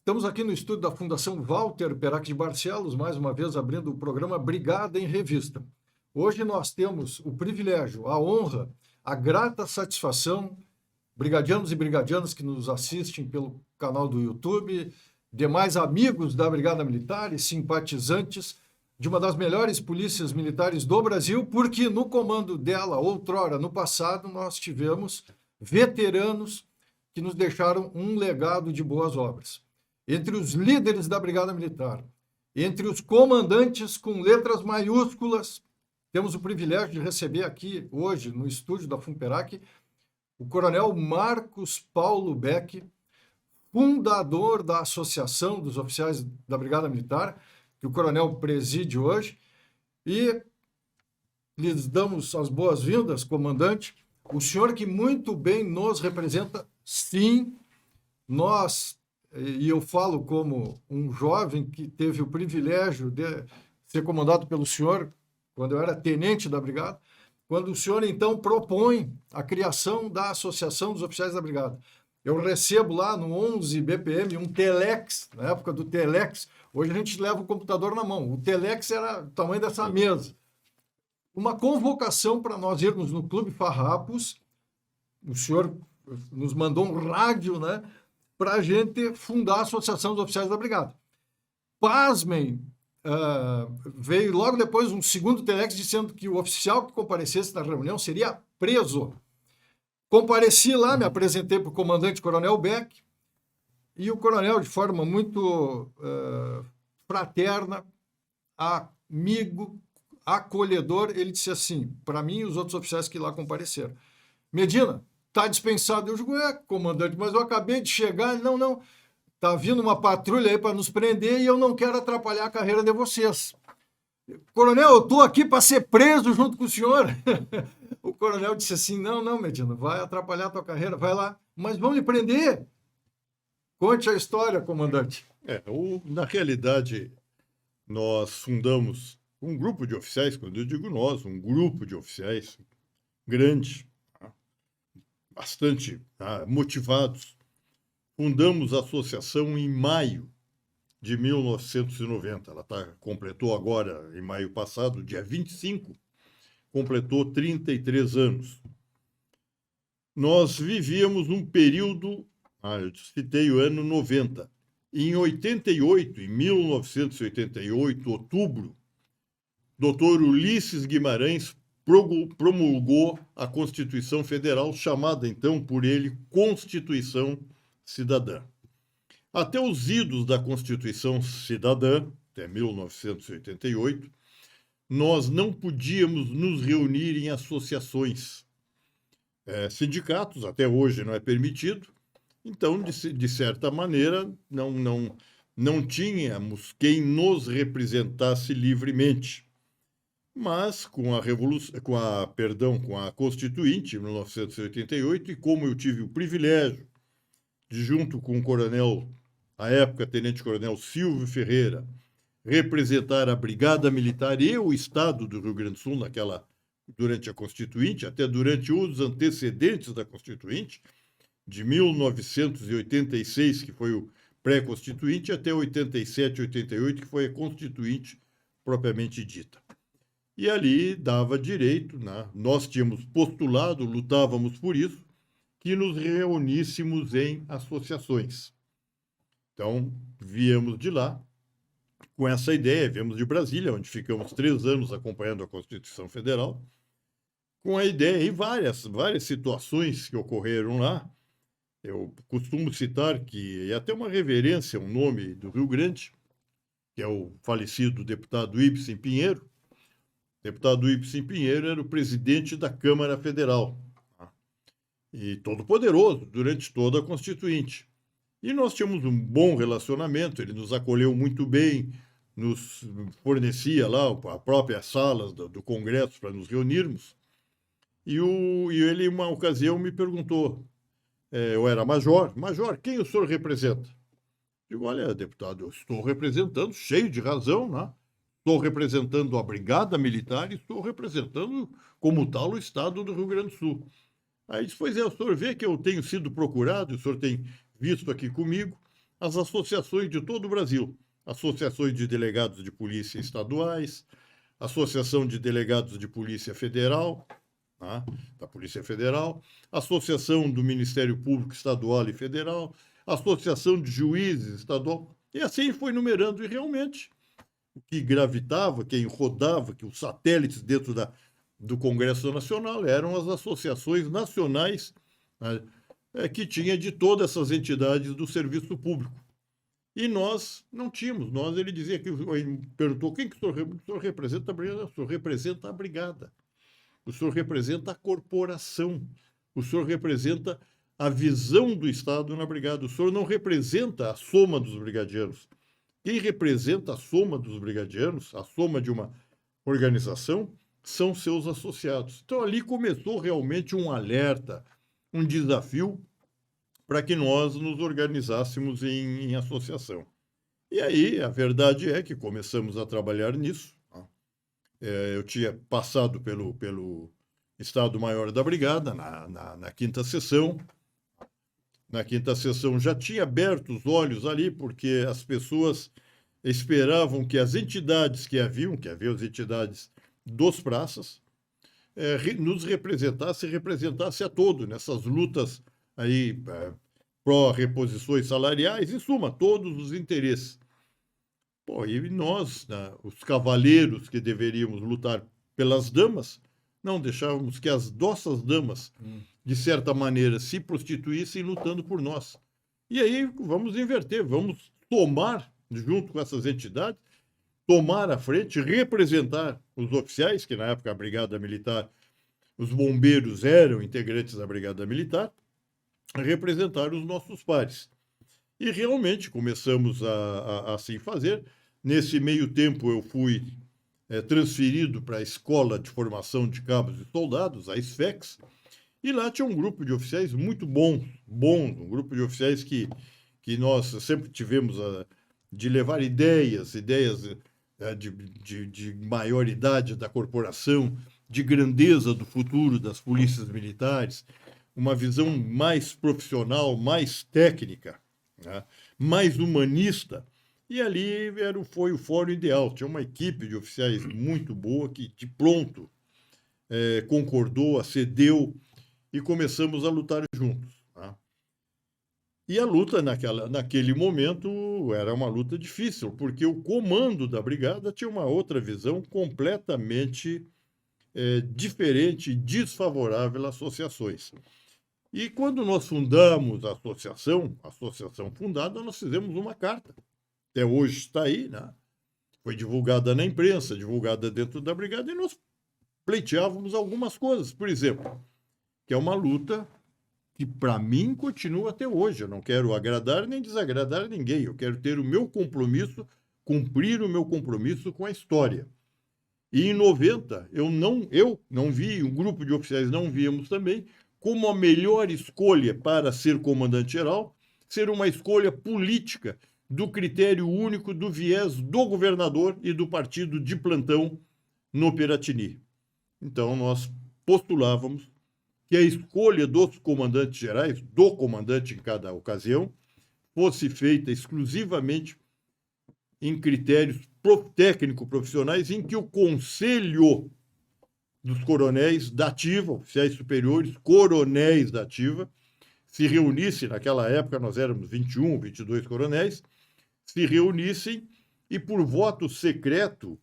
Estamos aqui no estúdio da Fundação Walter Perac de Barcelos, mais uma vez abrindo o programa Brigada em Revista. Hoje nós temos o privilégio, a honra, a grata satisfação, brigadianos e brigadianas que nos assistem pelo canal do YouTube, demais amigos da Brigada Militar e simpatizantes de uma das melhores polícias militares do Brasil, porque no comando dela, outrora, no passado, nós tivemos veteranos que nos deixaram um legado de boas obras. Entre os líderes da Brigada Militar, entre os comandantes com letras maiúsculas, temos o privilégio de receber aqui hoje, no estúdio da FUNPERAC, o coronel Marcos Paulo Beck, fundador da Associação dos Oficiais da Brigada Militar, que o coronel preside hoje, e lhes damos as boas-vindas, comandante, o senhor que muito bem nos representa, sim, nós, e eu falo como um jovem que teve o privilégio de ser comandado pelo senhor, quando eu era tenente da Brigada, quando o senhor, então, propõe a criação da Associação dos Oficiais da Brigada. Eu recebo lá no 11 BPM um telex, na época do telex, hoje a gente leva o computador na mão, o telex era o tamanho dessa mesa. Uma convocação para nós irmos no Clube Farrapos, o senhor nos mandou um rádio, né, para a gente fundar a Associação dos Oficiais da Brigada. Pasmem, veio logo depois um segundo telex dizendo que o oficial que comparecesse na reunião seria preso. Compareci lá, me apresentei para o comandante Coronel Beck, e o coronel, de forma muito fraterna, amigo, acolhedor, ele disse assim, para mim e os outros oficiais que lá compareceram: Medina, está dispensado. Eu digo, comandante, mas eu acabei de chegar. Não, está vindo uma patrulha aí para nos prender e eu não quero atrapalhar a carreira de vocês. Coronel, eu estou aqui para ser preso junto com o senhor. O coronel disse assim, não, Medina, vai atrapalhar a tua carreira, vai lá. Mas vão me prender. Conte a história, comandante. Na realidade, nós fundamos um grupo de oficiais, quando eu digo nós, um grupo de oficiais grande, bastante motivados. Fundamos a associação em maio de 1990. Ela completou agora, em maio passado, dia 25, completou 33 anos. Nós vivíamos um período, eu citei o ano 90. Em 88, em 1988, outubro, Dr. Ulisses Guimarães promulgou a Constituição Federal, chamada então por ele Constituição Cidadã. Até os idos da Constituição Cidadã, até 1988, nós não podíamos nos reunir em associações. Sindicatos, até hoje não é permitido, então, de certa maneira, não tínhamos quem nos representasse livremente. Mas com a Constituinte, em 1988, e como eu tive o privilégio de, junto com o coronel, à época, tenente-coronel Silvio Ferreira, representar a Brigada Militar e o Estado do Rio Grande do Sul durante a Constituinte, até durante os antecedentes da Constituinte, de 1986, que foi o pré-constituinte, até 87, 88, que foi a Constituinte propriamente dita. E ali dava direito, nós tínhamos postulado, lutávamos por isso, que nos reuníssemos em associações. Então, viemos de lá com essa ideia, viemos de Brasília, onde ficamos 3 anos acompanhando a Constituição Federal, com a ideia e várias situações que ocorreram lá. Eu costumo citar que, e até uma reverência, um nome do Rio Grande, que é o falecido deputado Ibsen Pinheiro. O deputado Ibsen Pinheiro era o presidente da Câmara Federal, e todo poderoso durante toda a Constituinte. E nós tínhamos um bom relacionamento, ele nos acolheu muito bem, nos fornecia lá as próprias salas do Congresso para nos reunirmos. E ele, uma ocasião, me perguntou, eu era major, quem o senhor representa? Digo, olha, deputado, eu estou representando, cheio de razão, né? Estou representando a Brigada Militar e estou representando, como tal, o Estado do Rio Grande do Sul. Aí disse, pois o senhor vê que eu tenho sido procurado, o senhor tem visto aqui comigo, as associações de todo o Brasil, associações de delegados de polícia estaduais, Associação de Delegados de Polícia Federal, tá? Da Polícia Federal, Associação do Ministério Público Estadual e Federal, Associação de Juízes Estadual, e assim foi numerando, e realmente o que gravitava, quem rodava, que os satélites dentro do Congresso Nacional eram as associações nacionais, né, que tinha de todas essas entidades do serviço público. E nós não tínhamos. Ele dizia que, ele perguntou, quem que o senhor representa a brigada? O senhor representa a brigada. O senhor representa a corporação. O senhor representa a visão do Estado na brigada. O senhor não representa a soma dos brigadianos. Quem representa a soma dos brigadianos, a soma de uma organização, são seus associados. Então, ali começou realmente um alerta, um desafio para que nós nos organizássemos em associação. E aí, a verdade é que começamos a trabalhar nisso. Eu tinha passado pelo Estado-Maior da Brigada, na quinta sessão. Na quinta sessão já tinha aberto os olhos ali, porque as pessoas esperavam que as entidades que haviam as entidades dos praças, nos representasse a todos nessas lutas aí pró-reposições salariais, em suma, todos os interesses. Pô, e nós, né, os cavaleiros que deveríamos lutar pelas damas, não deixávamos que as nossas damas, de certa maneira, se prostituíssem lutando por nós. E aí vamos inverter, vamos tomar, junto com essas entidades, tomar a frente, representar os oficiais, que na época a Brigada Militar, os bombeiros eram integrantes da Brigada Militar, representar os nossos pares. E realmente começamos a assim fazer. Nesse meio tempo eu fui transferido para a Escola de Formação de Cabos e Soldados, a SFEX, e lá tinha um grupo de oficiais muito bom, um grupo de oficiais que nós sempre tivemos de levar ideias de maioridade da corporação, de grandeza do futuro das polícias militares, uma visão mais profissional, mais técnica, né, mais humanista. E ali foi o fórum ideal. Tinha uma equipe de oficiais muito boa que, de pronto, concordou, acedeu e começamos a lutar juntos. Tá? E a luta, naquele momento, era uma luta difícil, porque o comando da brigada tinha uma outra visão completamente diferente e desfavorável às associações. E quando nós fundamos a associação fundada, nós fizemos uma carta. Até hoje está aí, né? Foi divulgada na imprensa, divulgada dentro da brigada, e nós pleiteávamos algumas coisas. Por exemplo, que é uma luta que, para mim, continua até hoje. Eu não quero agradar nem desagradar ninguém. Eu quero ter o meu compromisso, cumprir o meu compromisso com a história. E em 90, eu não vi, um grupo de oficiais não víamos também, como a melhor escolha para ser comandante-geral, ser uma escolha política do critério único do viés do governador e do partido de plantão no Piratini. Então, nós postulávamos que a escolha dos comandantes gerais, do comandante em cada ocasião, fosse feita exclusivamente em critérios técnico-profissionais, em que o Conselho dos Coronéis da Ativa, oficiais superiores, coronéis da Ativa, se reunissem, naquela época nós éramos 21, 22 coronéis, se reunissem e, por voto secreto,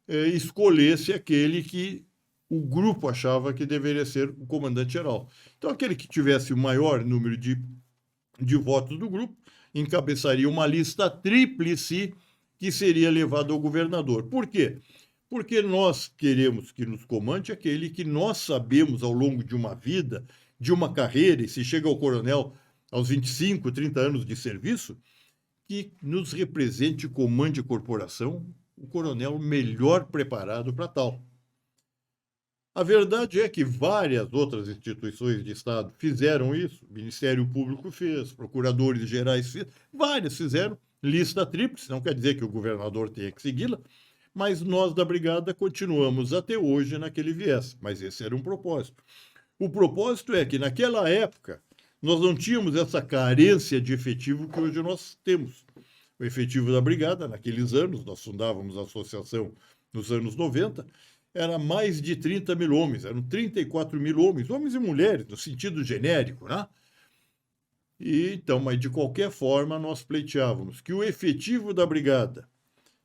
escolhesse aquele que o grupo achava que deveria ser o comandante-geral. Então, aquele que tivesse o maior número de votos do grupo encabeçaria uma lista tríplice que seria levada ao governador. Por quê? Porque nós queremos que nos comande aquele que nós sabemos ao longo de uma vida, de uma carreira, e se chega ao coronel aos 25, 30 anos de serviço, que nos represente e comande a corporação, o coronel melhor preparado para tal. A verdade é que várias outras instituições de Estado fizeram isso, o Ministério Público fez, procuradores gerais fizeram, várias fizeram, lista tríplice, não quer dizer que o governador tenha que segui-la, mas nós da Brigada continuamos até hoje naquele viés, mas esse era um propósito. O propósito é que naquela época nós não tínhamos essa carência de efetivo que hoje nós temos. O efetivo da brigada, naqueles anos, nós fundávamos a associação nos anos 90, era mais de 30 mil homens, eram 34 mil homens e mulheres, no sentido genérico, né? E, então, mas de qualquer forma, nós pleiteávamos que o efetivo da brigada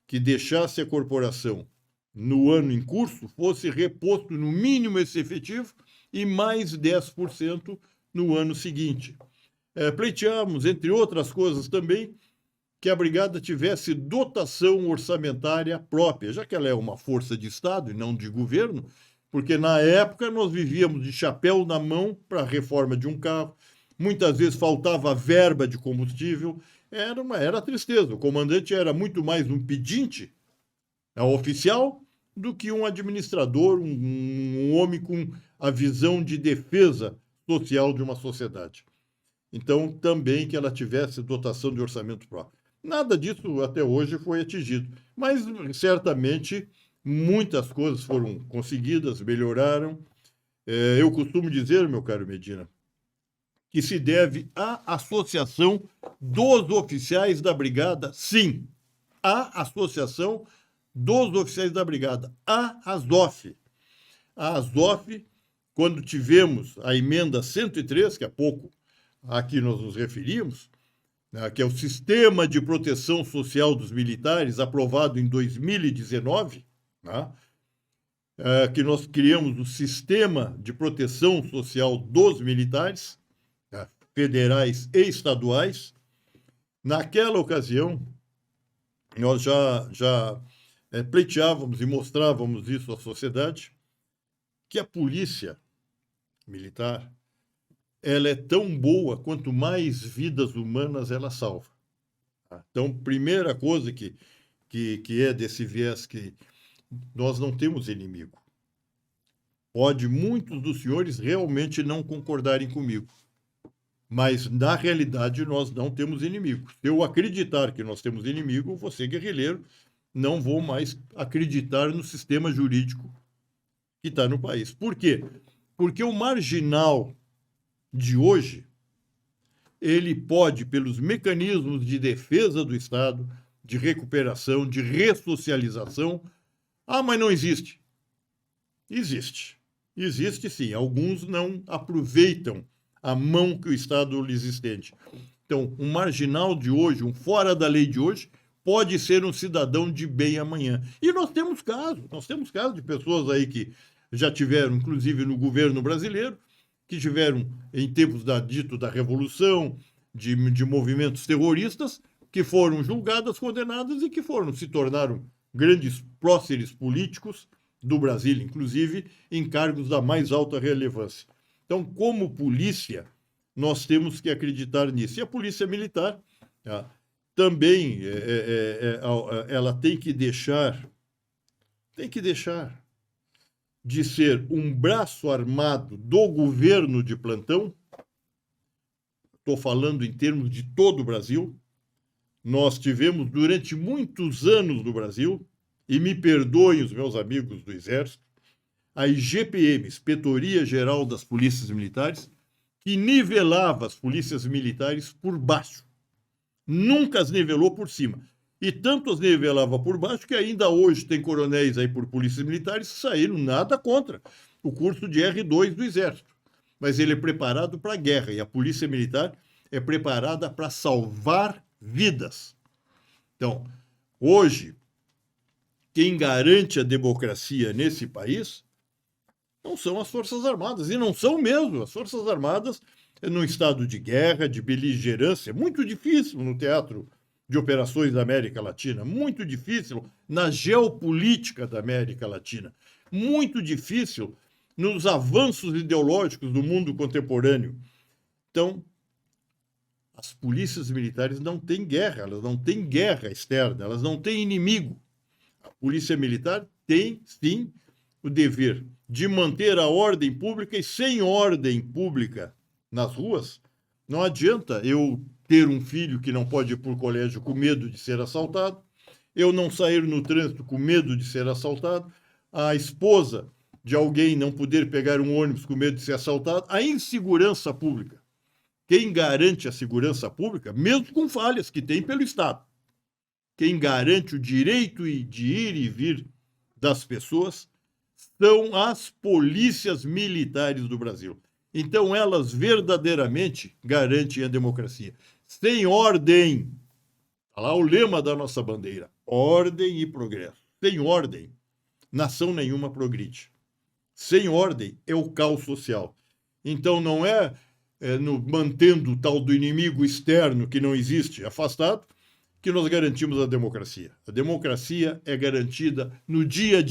que deixasse a corporação no ano em curso fosse reposto no mínimo esse efetivo e mais 10% no ano seguinte. Pleiteávamos, entre outras coisas também, que a brigada tivesse dotação orçamentária própria, já que ela é uma força de Estado e não de governo, porque na época nós vivíamos de chapéu na mão para a reforma de um carro, muitas vezes faltava verba de combustível, era tristeza. O comandante era muito mais um pedinte oficial do que um administrador, um homem com a visão de defesa social de uma sociedade. Então, também que ela tivesse dotação de orçamento próprio. Nada disso até hoje foi atingido, mas certamente muitas coisas foram conseguidas, melhoraram. Eu costumo dizer, meu caro Medina, que se deve à Associação dos Oficiais da Brigada, sim, à Associação dos Oficiais da Brigada, a ASOF. A ASOF, quando tivemos a emenda 103, que há pouco aqui nós nos referimos, que é o Sistema de Proteção Social dos Militares, aprovado em 2019, né? Que nós criamos o Sistema de Proteção Social dos Militares, federais e estaduais. Naquela ocasião, nós já pleiteávamos e mostrávamos isso à sociedade, que a polícia militar ela é tão boa quanto mais vidas humanas ela salva. Então, primeira coisa que é desse viés, que nós não temos inimigo. Pode muitos dos senhores realmente não concordarem comigo, mas, na realidade, nós não temos inimigo. Se eu acreditar que nós temos inimigo, você, guerrilheiro, não vou mais acreditar no sistema jurídico que está no país. Por quê? Porque o marginal de hoje, ele pode, pelos mecanismos de defesa do Estado, de recuperação, de ressocialização... mas não existe. Existe. Existe, sim. Alguns não aproveitam a mão que o Estado lhes estende. Então, um marginal de hoje, um fora da lei de hoje, pode ser um cidadão de bem amanhã. E nós temos casos de pessoas aí que já tiveram, inclusive no governo brasileiro, que tiveram em tempos da Revolução, de movimentos terroristas, que foram julgadas, condenadas e que se tornaram grandes próceres políticos do Brasil, inclusive em cargos da mais alta relevância. Então, como polícia, nós temos que acreditar nisso. E a polícia militar também ela tem que deixar de ser um braço armado do governo de plantão. Estou falando em termos de todo o Brasil. Nós tivemos durante muitos anos no Brasil, e me perdoem os meus amigos do Exército, a IGPM, Inspetoria Geral das Polícias Militares, que nivelava as polícias militares por baixo. Nunca as nivelou por cima. E tanto as nivelava por baixo que ainda hoje tem coronéis aí por polícias militares que saíram nada contra o curso de R2 do Exército. Mas ele é preparado para a guerra e a polícia militar é preparada para salvar vidas. Então, hoje, quem garante a democracia nesse país não são as Forças Armadas, e não são mesmo. As Forças Armadas, num estado de guerra, de beligerância, muito difícil no teatro de operações da América Latina, muito difícil na geopolítica da América Latina, muito difícil nos avanços ideológicos do mundo contemporâneo. Então, as polícias militares não têm guerra, elas não têm guerra externa, elas não têm inimigo. A polícia militar tem, sim, o dever de manter a ordem pública, e sem ordem pública nas ruas, não adianta eu ter um filho que não pode ir para o colégio com medo de ser assaltado, eu não sair no trânsito com medo de ser assaltado, a esposa de alguém não poder pegar um ônibus com medo de ser assaltado, a insegurança pública. Quem garante a segurança pública, mesmo com falhas que tem pelo Estado, quem garante o direito de ir e vir das pessoas são as polícias militares do Brasil. Então, elas verdadeiramente garantem a democracia. Sem ordem, está lá o lema da nossa bandeira, ordem e progresso. Sem ordem, nação nenhuma progride. Sem ordem é o caos social. Então, não é, mantendo o tal do inimigo externo que não existe, afastado, que nós garantimos a democracia. A democracia é garantida no dia a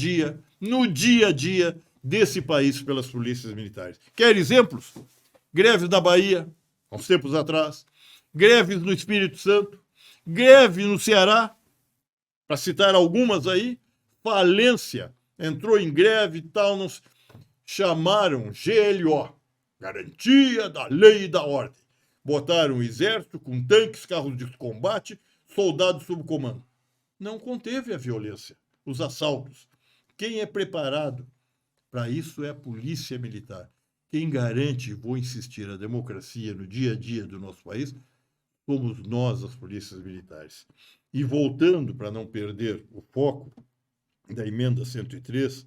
dia desse país pelas polícias militares. Quer exemplos? Greves na Bahia, há uns tempos atrás, greves no Espírito Santo, greve no Ceará, para citar algumas aí, falência, entrou em greve e tal, não... chamaram GLO, Garantia da Lei e da Ordem. Botaram o exército com tanques, carros de combate, soldados sob comando. Não conteve a violência, os assaltos. Quem é preparado para isso é a polícia militar. Quem garante, vou insistir, a democracia no dia a dia do nosso país, somos nós, as polícias militares. E voltando, para não perder o foco da emenda 103,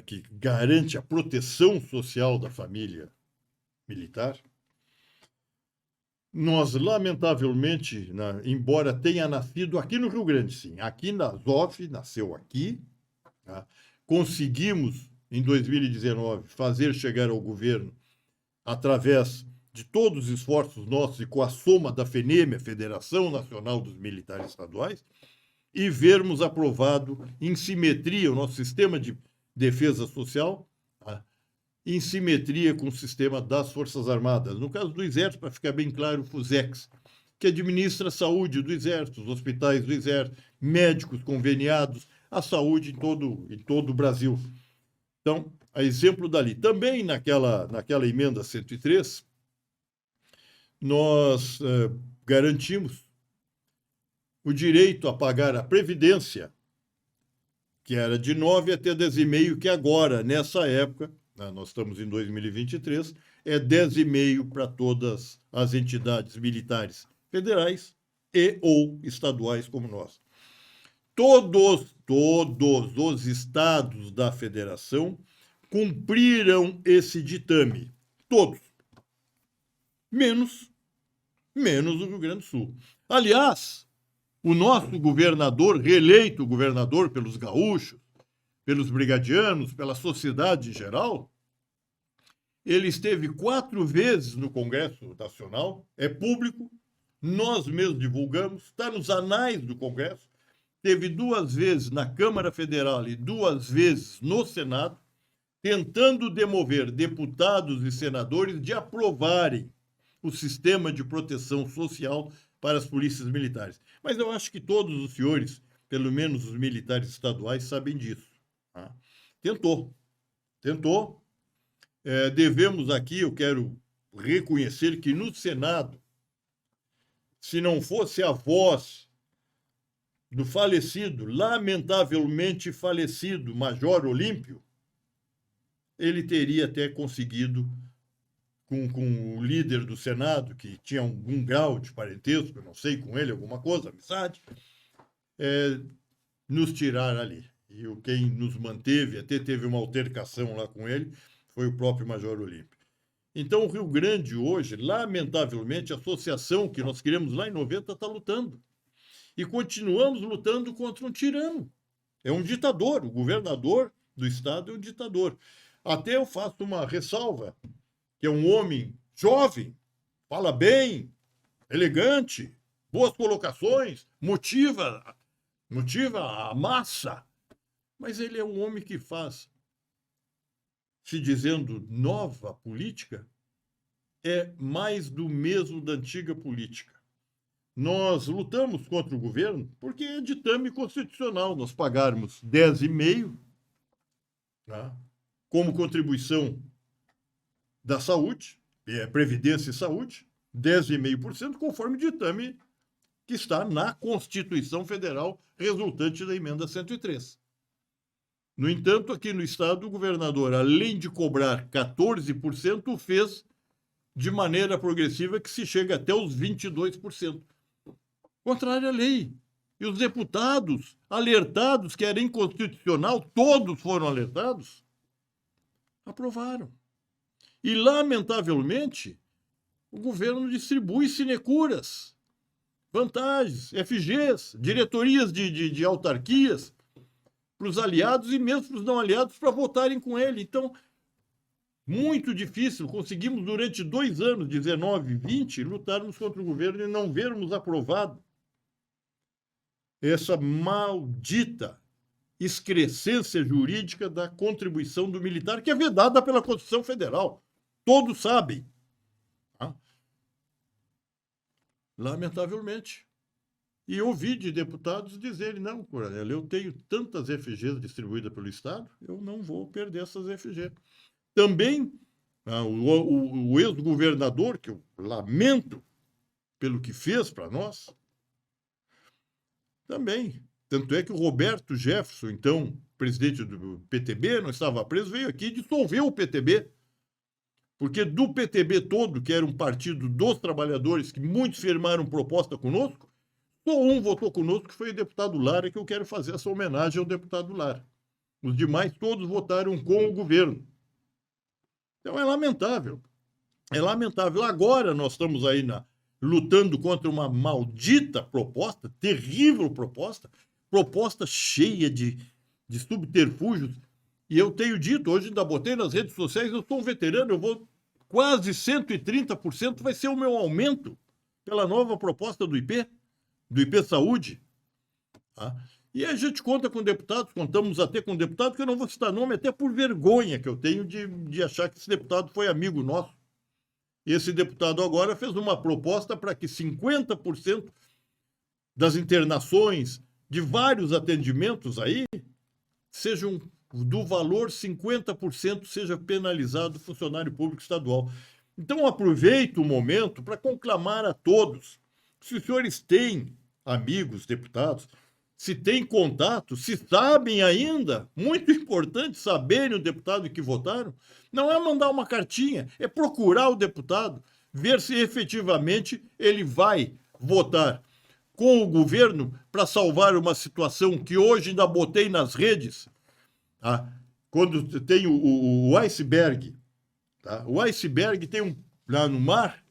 que garante a proteção social da família militar, nós, lamentavelmente, embora tenha nascido aqui no Rio Grande, sim, aqui na ZOF, nasceu aqui, tá? Conseguimos, em 2019, fazer chegar ao governo, através de todos os esforços nossos e com a soma da FENEME, a Federação Nacional dos Militares Estaduais, e vermos aprovado em simetria o nosso sistema de defesa social, tá? Em simetria com o sistema das Forças Armadas. No caso do Exército, para ficar bem claro, o FUSEX, que administra a saúde do Exército, os hospitais do Exército, médicos conveniados, a saúde em todo o Brasil. Então, a exemplo dali. Também naquela emenda 103, nós garantimos o direito a pagar a Previdência, que era de 9 até 10,5, que agora, nessa época, nós estamos em 2023, é 10,5 para todas as entidades militares federais e ou estaduais como nós. Todos os estados da federação cumpriram esse ditame. Todos. Menos o Rio Grande do Sul. Aliás, o nosso governador, reeleito governador pelos gaúchos, pelos brigadianos, pela sociedade em geral, ele esteve 4 vezes no Congresso Nacional, é público, nós mesmos divulgamos, está nos anais do Congresso, teve 2 vezes na Câmara Federal e 2 vezes no Senado, tentando demover deputados e senadores de aprovarem o sistema de proteção social para as polícias militares. Mas eu acho que todos os senhores, pelo menos os militares estaduais, sabem disso. Tá? Tentou. Devemos aqui, eu quero reconhecer que no Senado, se não fosse a voz do falecido, lamentavelmente falecido, Major Olímpio, ele teria até conseguido, com o líder do Senado, que tinha algum grau de parentesco, eu não sei, com ele, alguma coisa, amizade, nos tirar ali. E quem nos manteve, até teve uma altercação lá com ele, foi o próprio Major Olímpio. Então, o Rio Grande hoje, lamentavelmente, a associação que nós criamos lá em 90 está lutando. E continuamos lutando contra um tirano. É um ditador. O governador do estado é um ditador. Até eu faço uma ressalva, que é um homem jovem, fala bem, elegante, boas colocações, motiva a massa. Mas ele é um homem que faz, se dizendo nova política, é mais do mesmo da antiga política. Nós lutamos contra o governo porque é ditame constitucional nós pagarmos 10,5, tá, como contribuição da saúde, Previdência e Saúde, 10,5%, conforme ditame que está na Constituição Federal, resultante da emenda 103. No entanto, aqui no estado, o governador, além de cobrar 14%, fez de maneira progressiva que se chega até os 22%. Contrário à lei. E os deputados alertados que era inconstitucional, todos foram alertados, aprovaram. E, lamentavelmente, o governo distribui sinecuras, vantagens, FGs, diretorias de autarquias para os aliados e mesmo para os não aliados para votarem com ele. Então, muito difícil. Conseguimos, durante 2 anos, 19 e 20, lutarmos contra o governo e não vermos aprovado essa maldita excrescência jurídica da contribuição do militar, que é vedada pela Constituição Federal. Todos sabem. Tá? Lamentavelmente. E eu ouvi de deputados dizerem, não, coronel, eu tenho tantas FGs distribuídas pelo Estado, eu não vou perder essas FGs. Também, o ex-governador, que eu lamento pelo que fez para nós, também. Tanto é que o Roberto Jefferson, então presidente do PTB, não estava preso, veio aqui e dissolveu o PTB. Porque do PTB todo, que era um partido dos trabalhadores, que muitos firmaram proposta conosco, só um votou conosco, que foi o deputado Lara, que eu quero fazer essa homenagem ao deputado Lara. Os demais todos votaram com o governo. Então é lamentável. É lamentável. Agora nós estamos aí lutando contra uma maldita proposta, terrível proposta cheia de subterfúgios. E eu tenho dito, hoje ainda botei nas redes sociais, eu sou um veterano, eu vou quase 130% vai ser o meu aumento pela nova proposta do IP Saúde. Tá? E a gente conta com deputados, contamos até com deputados, que eu não vou citar nome, até por vergonha que eu tenho de achar que esse deputado foi amigo nosso. Esse deputado agora fez uma proposta para que 50% das internações, de vários atendimentos aí, sejam do valor 50% seja penalizado o funcionário público estadual. Então, aproveito o momento para conclamar a todos, se os senhores têm amigos, deputados, se têm contato, se sabem ainda, muito importante saberem o deputado que votaram, não é mandar uma cartinha, é procurar o deputado, ver se efetivamente ele vai votar com o governo para salvar uma situação que hoje ainda botei nas redes. Tá? Quando tem o iceberg, tá? O iceberg tem lá no mar,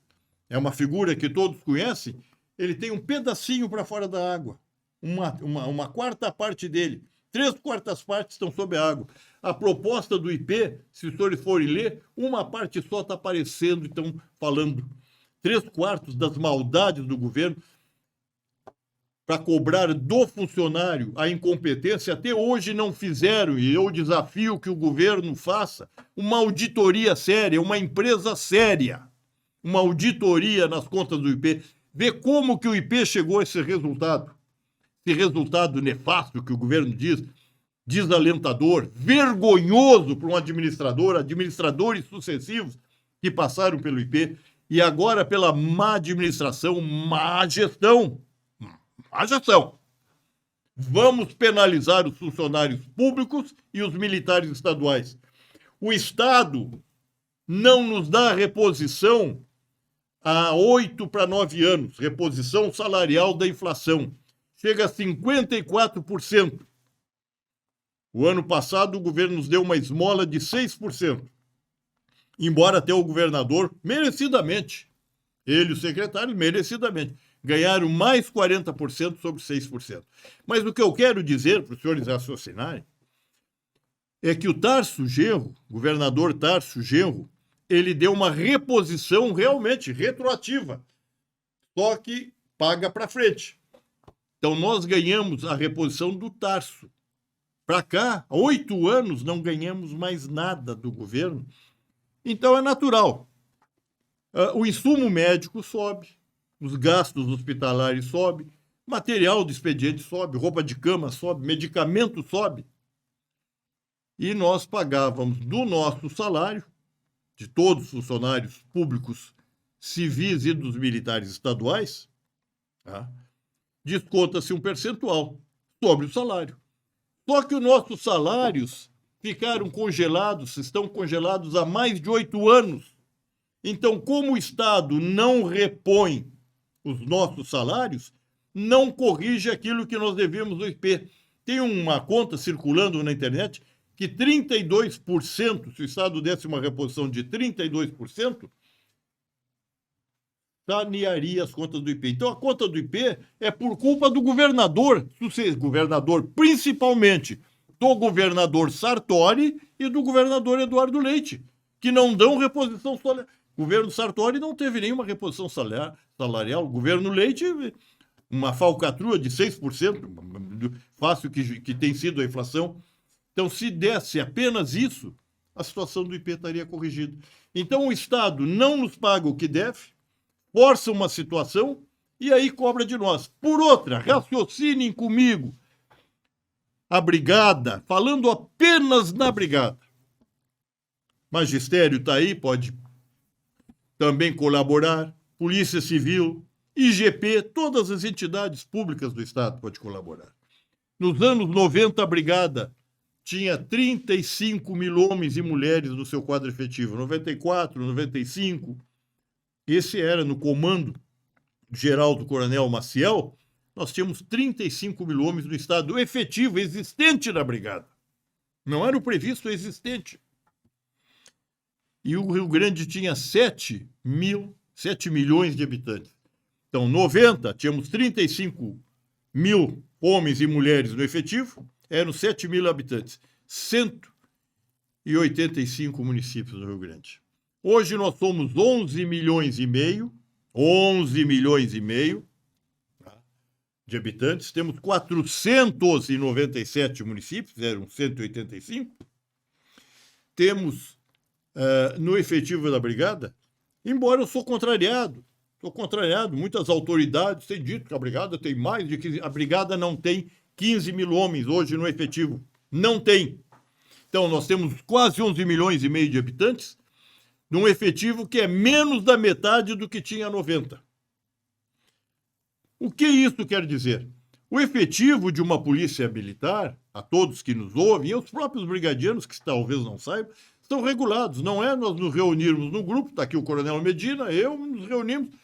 é uma figura que todos conhecem, ele tem um pedacinho para fora da água, uma quarta parte dele, 3/4 partes estão sob a água. A proposta do IP, se os senhores forem ler, uma parte só está aparecendo, estão falando 3/4 das maldades do governo para cobrar do funcionário a incompetência, até hoje não fizeram, e eu desafio que o governo faça uma auditoria séria, uma empresa séria, uma auditoria nas contas do IP, ver como que o IP chegou a esse resultado nefasto que o governo diz, desalentador, vergonhoso para um administrador, administradores sucessivos que passaram pelo IP, e agora pela má administração, má gestão. Vamos penalizar os funcionários públicos e os militares estaduais. O Estado não nos dá reposição há 8 para 9 anos, reposição salarial da inflação. Chega a 54%. O ano passado o governo nos deu uma esmola de 6%. Embora até o governador, merecidamente, ele e o secretário, merecidamente, ganharam mais 40% sobre 6%. Mas o que eu quero dizer para os senhores raciocinarem é que o Tarso Genro, governador Tarso Genro, ele deu uma reposição realmente retroativa, só que paga para frente. Então nós ganhamos a reposição do Tarso. Para cá, há 8 anos não ganhamos mais nada do governo. Então é natural. O insumo médico sobe, os gastos hospitalares sobem, material de expediente sobe, roupa de cama sobe, medicamento sobe. E nós pagávamos do nosso salário, de todos os funcionários públicos civis e dos militares estaduais, tá? Desconta-se um percentual sobre o salário. Só que os nossos salários ficaram congelados, estão congelados há mais de 8 anos. Então, como o Estado não repõe os nossos salários, não corrige aquilo que nós devemos do IP. Tem uma conta circulando na internet que 32%, se o Estado desse uma reposição de 32%, sanearia as contas do IP. Então, a conta do IP é por culpa do governador, principalmente do governador Sartori e do governador Eduardo Leite, que não dão reposição salarial. O governo Sartori não teve nenhuma reposição salarial. O governo Leite, uma falcatrua de 6%, fácil que tem sido a inflação. Então, se desse apenas isso, a situação do IP estaria corrigida. Então, o Estado não nos paga o que deve, força uma situação e aí cobra de nós. Por outra, raciocinem comigo. A brigada, falando apenas na brigada. Magistério está aí, pode também colaborar. Polícia Civil, IGP, todas as entidades públicas do Estado podem colaborar. Nos anos 90, a brigada tinha 35 mil homens e mulheres no seu quadro efetivo. 94, 95. Esse era no comando geral do coronel Maciel. Nós tínhamos 35 mil homens no estado efetivo, existente na brigada. Não era o previsto, o existente. E o Rio Grande tinha 7 milhões de habitantes. Então, 90, tínhamos 35 mil homens e mulheres no efetivo, eram 7 mil habitantes. 185 municípios no Rio Grande. Hoje nós somos 11 milhões e meio de habitantes, temos 497 municípios, eram 185. Temos, no efetivo da brigada, embora eu sou contrariado, muitas autoridades têm dito que a brigada tem mais de 15, a brigada não tem 15 mil homens hoje no efetivo, não tem. Então nós temos quase 11 milhões e meio de habitantes, num efetivo que é menos da metade do que tinha 90. O que isso quer dizer? O efetivo de uma polícia militar, a todos que nos ouvem, e os próprios brigadianos, que talvez não saibam, estão regulados. Não é nós nos reunirmos no grupo, está aqui o coronel Medina, eu, nos reunimos.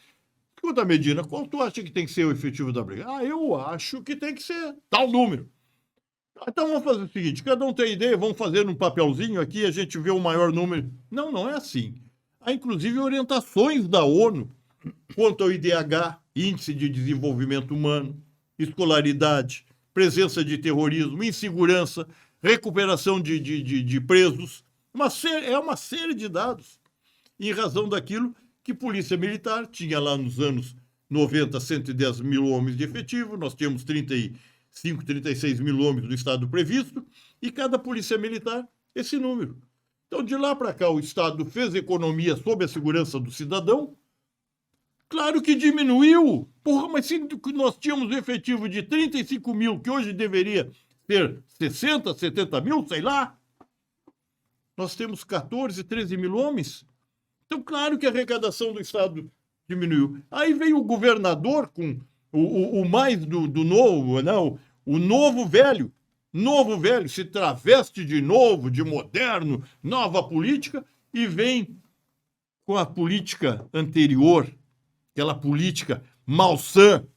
Escuta, Medina, qual tu acha que tem que ser o efetivo da brigada? Eu acho que tem que ser tal número. Então vamos fazer o seguinte, cada um tem ideia, vamos fazer um papelzinho aqui, a gente vê o maior número. Não, não é assim. Há inclusive orientações da ONU quanto ao IDH, Índice de Desenvolvimento Humano, escolaridade, presença de terrorismo, insegurança, recuperação de presos. É uma série de dados, em razão daquilo que Polícia Militar tinha lá nos anos 90, 110 mil homens de efetivo, nós tínhamos 35, 36 mil homens no estado previsto, e cada polícia militar, esse número. Então, de lá para cá, o Estado fez economia sob a segurança do cidadão. Claro que diminuiu. Porra, mas se nós tínhamos um efetivo de 35 mil, que hoje deveria ter 60, 70 mil, sei lá, nós temos 14, 13 mil homens. Então, claro que a arrecadação do Estado diminuiu. Aí veio o governador com o mais do novo, não, o novo velho. Novo velho se traveste de novo, de moderno, nova política, e vem com a política anterior, aquela política malsã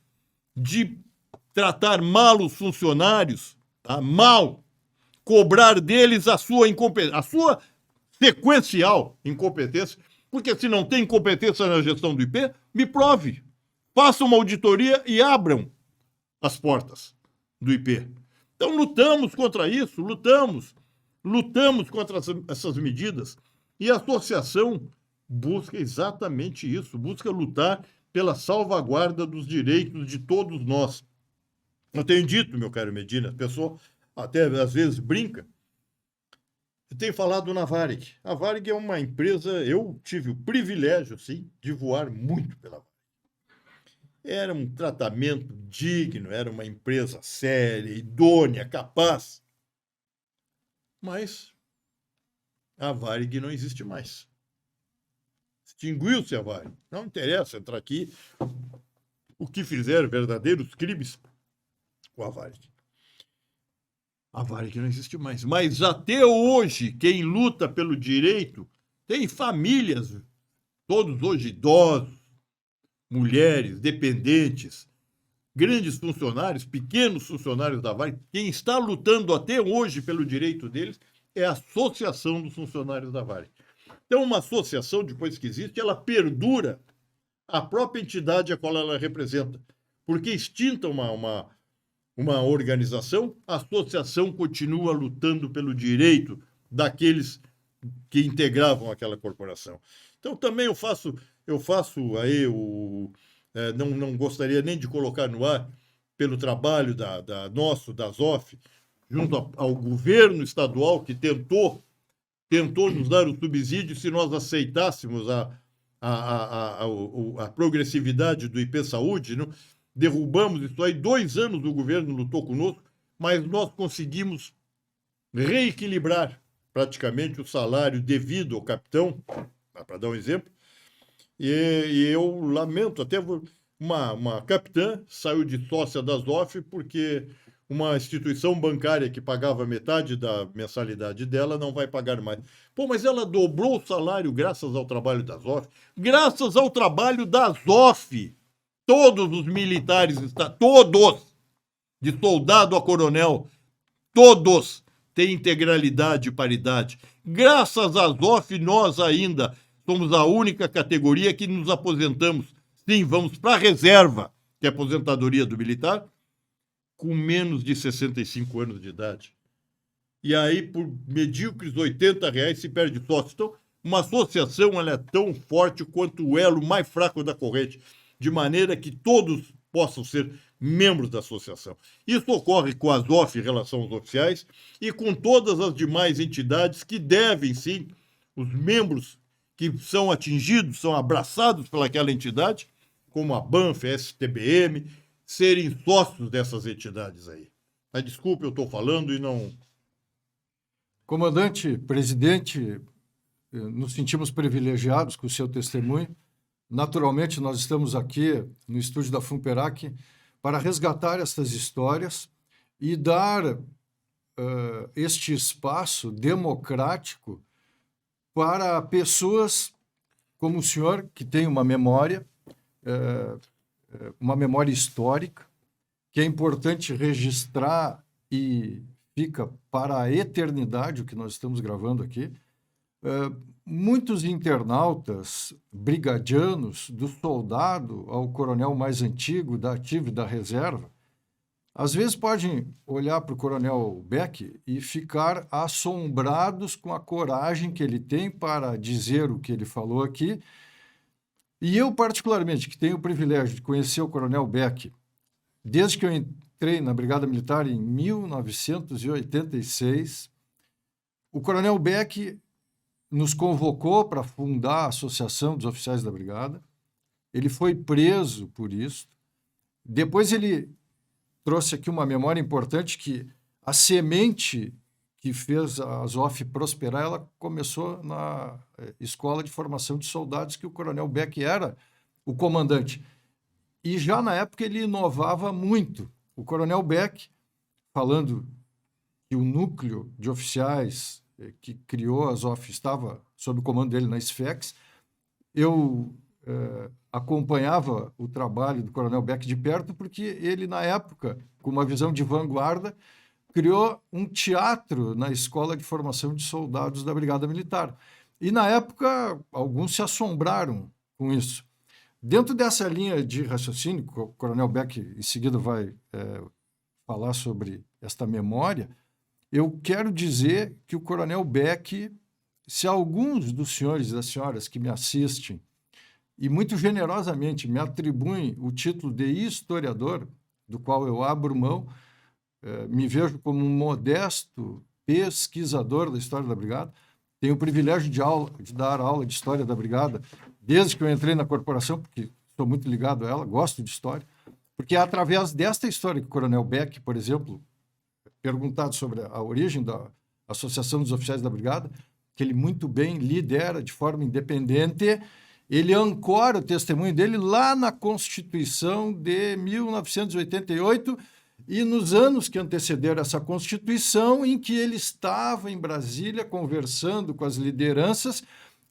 de tratar mal os funcionários, tá? Mal, cobrar deles a sua incompetência, a sua sequencial incompetência, porque se não tem competência na gestão do IP, me prove. Façam uma auditoria e abram as portas do IP. Então lutamos contra isso, lutamos contra essas medidas, e a associação busca exatamente isso, busca lutar pela salvaguarda dos direitos de todos nós. Eu tenho dito, meu caro Medina, a pessoa até às vezes brinca. Eu tenho falado na Varig. A Varig é uma empresa, eu tive o privilégio, sim, de voar muito pela Varig. Era um tratamento digno, era uma empresa séria, idônea, capaz. Mas a Varig não existe mais. Extinguiu-se a Varig. Não interessa entrar aqui o que fizeram verdadeiros crimes com a Varig. A Varig não existe mais. Mas até hoje, quem luta pelo direito tem famílias todos hoje idosos, mulheres, dependentes, grandes funcionários, pequenos funcionários da Varig, quem está lutando até hoje pelo direito deles é a Associação dos Funcionários da Varig. Então, uma associação, depois que existe, ela perdura a própria entidade a qual ela representa. Porque extinta uma organização, a associação continua lutando pelo direito daqueles que integravam aquela corporação. Então, também eu faço aí não gostaria nem de colocar no ar, pelo trabalho da ZOF, junto ao governo estadual, que tentou nos dar o subsídio se nós aceitássemos a progressividade do IP Saúde. Não? Derrubamos isso aí, 2 anos o governo lutou conosco, mas nós conseguimos reequilibrar praticamente o salário devido ao capitão, para dar um exemplo, e eu lamento, até uma capitã saiu de sócia da ZOF porque uma instituição bancária que pagava metade da mensalidade dela não vai pagar mais. Pô, mas ela dobrou o salário graças ao trabalho da ZOF. Graças ao trabalho da ZOF, todos os militares, todos, de soldado a coronel, todos têm integralidade e paridade. Graças à ZOF, nós ainda somos a única categoria que nos aposentamos. Sim, vamos para a reserva, que é a aposentadoria do militar, com menos de 65 anos de idade. E aí, por medíocres R$80, se perde sócio. Então, uma associação ela é tão forte quanto o elo mais fraco da corrente, de maneira que todos possam ser membros da associação. Isso ocorre com a ZOF em relação aos oficiais e com todas as demais entidades que devem, sim, os membros que são atingidos, são abraçados pelaquela entidade, como a BANF, a STBM, serem sócios dessas entidades aí. Mas desculpe, eu estou falando e não... Comandante, presidente, nos sentimos privilegiados com o seu testemunho. Naturalmente, nós estamos aqui no estúdio da FUNPERAC para resgatar estas histórias e dar este espaço democrático para pessoas como o senhor, que tem uma memória histórica, que é importante registrar e fica para a eternidade o que nós estamos gravando aqui. Muitos internautas brigadianos, do soldado ao coronel mais antigo, da ativa e da reserva, às vezes podem olhar para o coronel Beck e ficar assombrados com a coragem que ele tem para dizer o que ele falou aqui. E eu, particularmente, que tenho o privilégio de conhecer o coronel Beck, desde que eu entrei na Brigada Militar em 1986, o coronel Beck nos convocou para fundar a Associação dos Oficiais da Brigada. Ele foi preso por isso. Depois ele trouxe aqui uma memória importante, que a semente que fez a ZOF prosperar, ela começou na Escola de Formação de Soldados, que o coronel Beck era o comandante. E já na época ele inovava muito. O coronel Beck, falando que o núcleo de oficiais que criou a ZOF estava sob o comando dele na SFEX, eu acompanhava o trabalho do coronel Beck de perto, porque ele, na época, com uma visão de vanguarda, criou um teatro na Escola de Formação de Soldados da Brigada Militar. E, na época, alguns se assombraram com isso. Dentro dessa linha de raciocínio, o coronel Beck, em seguida, vai falar sobre esta memória, eu quero dizer que o coronel Beck, se alguns dos senhores e das senhoras que me assistem, e muito generosamente me atribuem o título de historiador, do qual eu abro mão, me vejo como um modesto pesquisador da história da Brigada, tenho o privilégio de dar aula de história da Brigada desde que eu entrei na corporação, porque sou muito ligado a ela, gosto de história, porque é através desta história que o coronel Beck, por exemplo, perguntado sobre a origem da Associação dos Oficiais da Brigada, que ele muito bem lidera de forma independente, ele ancora o testemunho dele lá na Constituição de 1988 e nos anos que antecederam essa Constituição, em que ele estava em Brasília conversando com as lideranças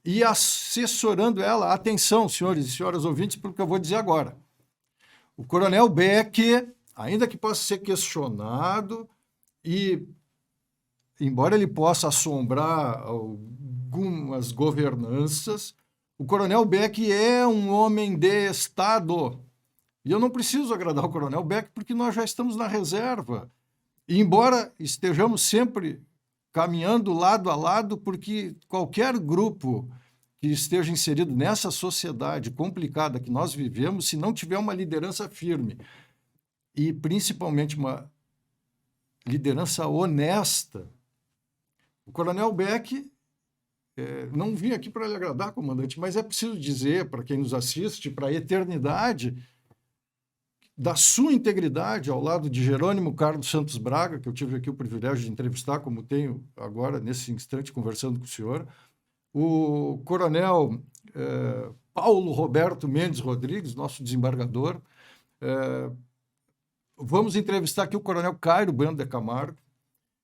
e assessorando ela. Atenção, senhores e senhoras ouvintes, para o que eu vou dizer agora. O Coronel Beck, ainda que possa ser questionado e, embora ele possa assombrar algumas governanças, o Coronel Beck é um homem de Estado. E eu não preciso agradar o Coronel Beck porque nós já estamos na reserva. E embora estejamos sempre caminhando lado a lado, porque qualquer grupo que esteja inserido nessa sociedade complicada que nós vivemos, se não tiver uma liderança firme e principalmente uma liderança honesta, o Coronel Beck, não vim aqui para lhe agradar, comandante, mas é preciso dizer para quem nos assiste, para a eternidade, da sua integridade ao lado de Jerônimo Carlos Santos Braga, que eu tive aqui o privilégio de entrevistar, como tenho agora, nesse instante, conversando com o senhor, o coronel Paulo Roberto Mendes Rodrigues, nosso desembargador. Vamos entrevistar aqui o coronel Cairo Bueno de Camargo.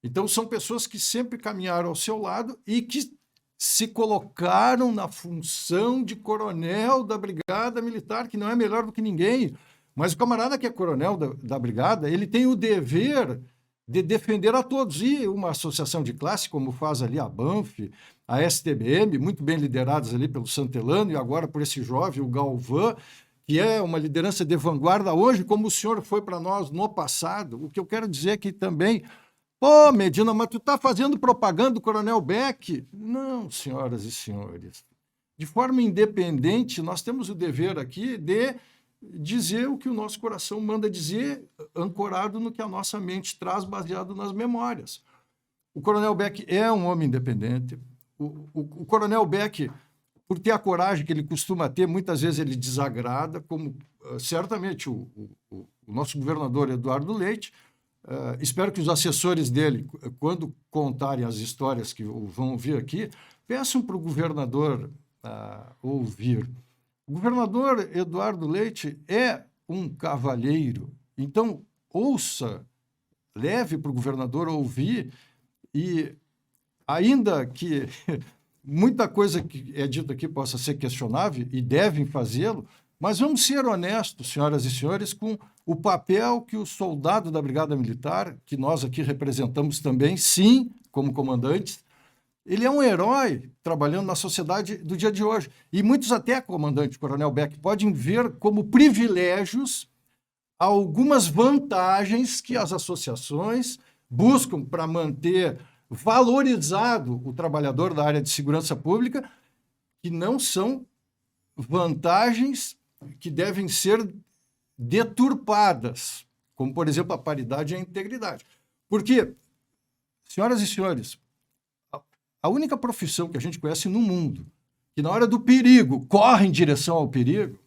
Então, são pessoas que sempre caminharam ao seu lado e que se colocaram na função de coronel da Brigada Militar, que não é melhor do que ninguém. Mas o camarada que é coronel da Brigada, ele tem o dever de defender a todos. E uma associação de classe, como faz ali a Banff, a STBM, muito bem lideradas ali pelo Santelano e agora por esse jovem, o Galvão, que é uma liderança de vanguarda hoje, como o senhor foi para nós no passado. O que eu quero dizer é que também... Pô, Medina, mas tu está fazendo propaganda do Coronel Beck? Não, senhoras e senhores. De forma independente, nós temos o dever aqui de dizer o que o nosso coração manda dizer, ancorado no que a nossa mente traz, baseado nas memórias. O Coronel Beck é um homem independente. O Coronel Beck, por ter a coragem que ele costuma ter, muitas vezes ele desagrada, como certamente o nosso governador Eduardo Leite. Espero que os assessores dele, quando contarem as histórias que vão ouvir aqui, peçam para o governador ouvir. O governador Eduardo Leite é um cavalheiro, então ouça, leve para o governador ouvir, e ainda que muita coisa que é dita aqui possa ser questionável, e devem fazê-lo, mas vamos ser honestos, senhoras e senhores, com o papel que o soldado da Brigada Militar, que nós aqui representamos também, sim, como comandantes, ele é um herói trabalhando na sociedade do dia de hoje. E muitos até, comandante Coronel Beck, podem ver como privilégios algumas vantagens que as associações buscam para manter valorizado o trabalhador da área de segurança pública, que não são vantagens que devem ser deturpadas, como, por exemplo, a paridade e a integridade. Porque, senhoras e senhores, a única profissão que a gente conhece no mundo que, na hora do perigo, corre em direção ao perigo,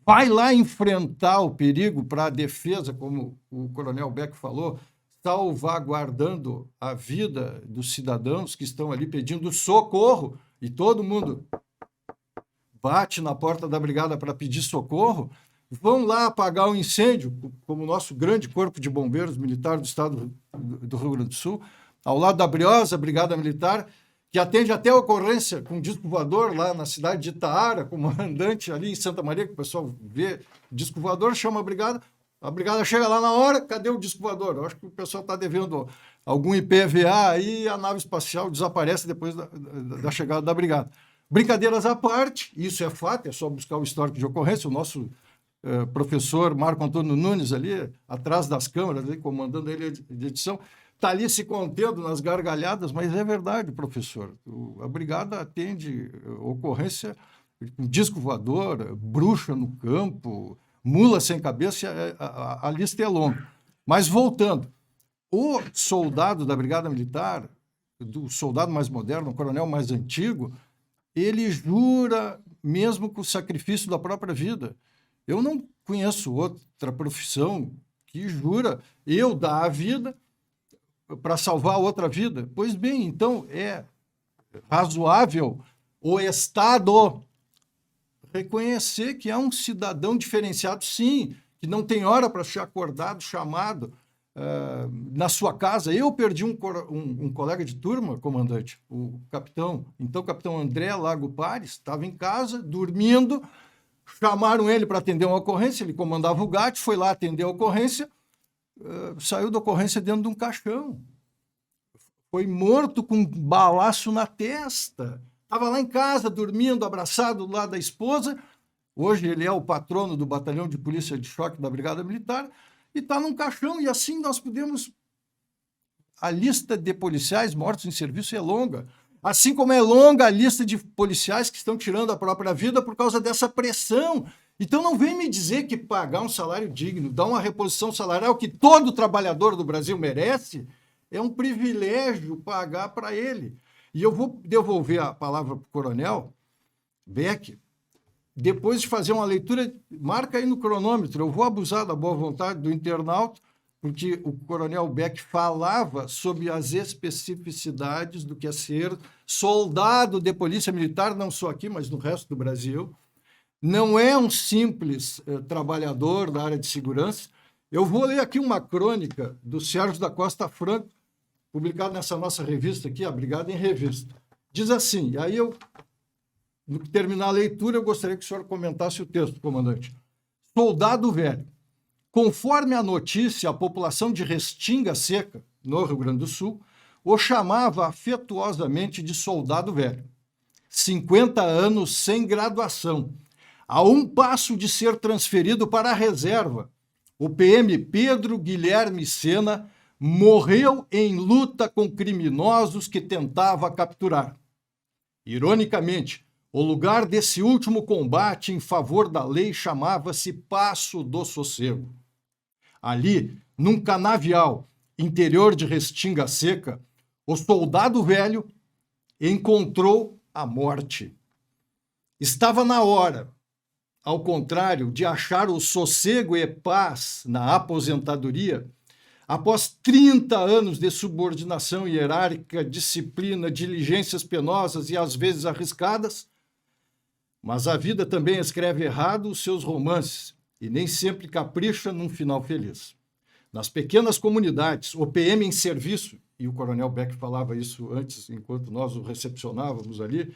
vai lá enfrentar o perigo para a defesa, como o coronel Beck falou, salvaguardando a vida dos cidadãos que estão ali pedindo socorro, e todo mundo bate na porta da brigada para pedir socorro, vão lá apagar o incêndio, como o nosso grande corpo de bombeiros militar do estado do Rio Grande do Sul, ao lado da briosa Brigada Militar, que atende até a ocorrência com disco voador lá na cidade de Itaara, comandante ali em Santa Maria, que o pessoal vê disco voador, chama a brigada chega lá na hora, cadê o disco voador? Eu acho que o pessoal está devendo algum IPVA aí, a nave espacial desaparece depois da chegada da brigada. Brincadeiras à parte, isso é fato, é só buscar o histórico de ocorrência, o nosso professor Marco Antônio Nunes ali, atrás das câmeras, ali, comandando ele de edição, está ali se contendo nas gargalhadas, mas é verdade, professor. A brigada atende ocorrência com disco voador, bruxa no campo, mula sem cabeça, a lista é longa. Mas voltando, o soldado da Brigada Militar, do soldado mais moderno, o coronel mais antigo, ele jura mesmo com o sacrifício da própria vida. Eu não conheço outra profissão que jura eu dar a vida para salvar outra vida. Pois bem, então é razoável o Estado reconhecer que é um cidadão diferenciado, sim, que não tem hora para ser acordado, chamado, na sua casa. Eu perdi um colega de turma, comandante, o capitão André Lago Pares, estava em casa, dormindo, chamaram ele para atender uma ocorrência, ele comandava o GAT, foi lá atender a ocorrência, saiu da ocorrência dentro de um caixão. Foi morto com um balaço na testa. Estava lá em casa, dormindo, abraçado do lado da esposa. Hoje ele é o patrono do Batalhão de Polícia de Choque da Brigada Militar e está num caixão. E assim nós podemos... A lista de policiais mortos em serviço é longa. Assim como é longa a lista de policiais que estão tirando a própria vida por causa dessa pressão. Então não vem me dizer que pagar um salário digno, dar uma reposição salarial que todo trabalhador do Brasil merece, é um privilégio pagar para ele. E eu vou devolver a palavra para o Coronel Beck, depois de fazer uma leitura, marca aí no cronômetro, eu vou abusar da boa vontade do internauta, porque o Coronel Beck falava sobre as especificidades do que é ser soldado de polícia militar, não só aqui, mas no resto do Brasil. Não é um simples trabalhador da área de segurança. Eu vou ler aqui uma crônica do Sérgio da Costa Franco, publicada nessa nossa revista aqui, a Brigada em Revista. Diz assim, e aí no que terminar a leitura, eu gostaria que o senhor comentasse o texto, comandante. Soldado velho. Conforme a notícia, a população de Restinga Seca, no Rio Grande do Sul, o chamava afetuosamente de soldado velho. 50 anos sem graduação. A um passo de ser transferido para a reserva, o PM Pedro Guilherme Sena morreu em luta com criminosos que tentava capturar. Ironicamente, o lugar desse último combate em favor da lei chamava-se Passo do Sossego. Ali, num canavial interior de Restinga Seca, o soldado velho encontrou a morte. Estava na hora, ao contrário de achar o sossego e paz na aposentadoria, após 30 anos de subordinação hierárquica, disciplina, diligências penosas e às vezes arriscadas, mas a vida também escreve errado os seus romances e nem sempre capricha num final feliz. Nas pequenas comunidades, o PM em serviço, e o Coronel Beck falava isso antes, enquanto nós o recepcionávamos ali,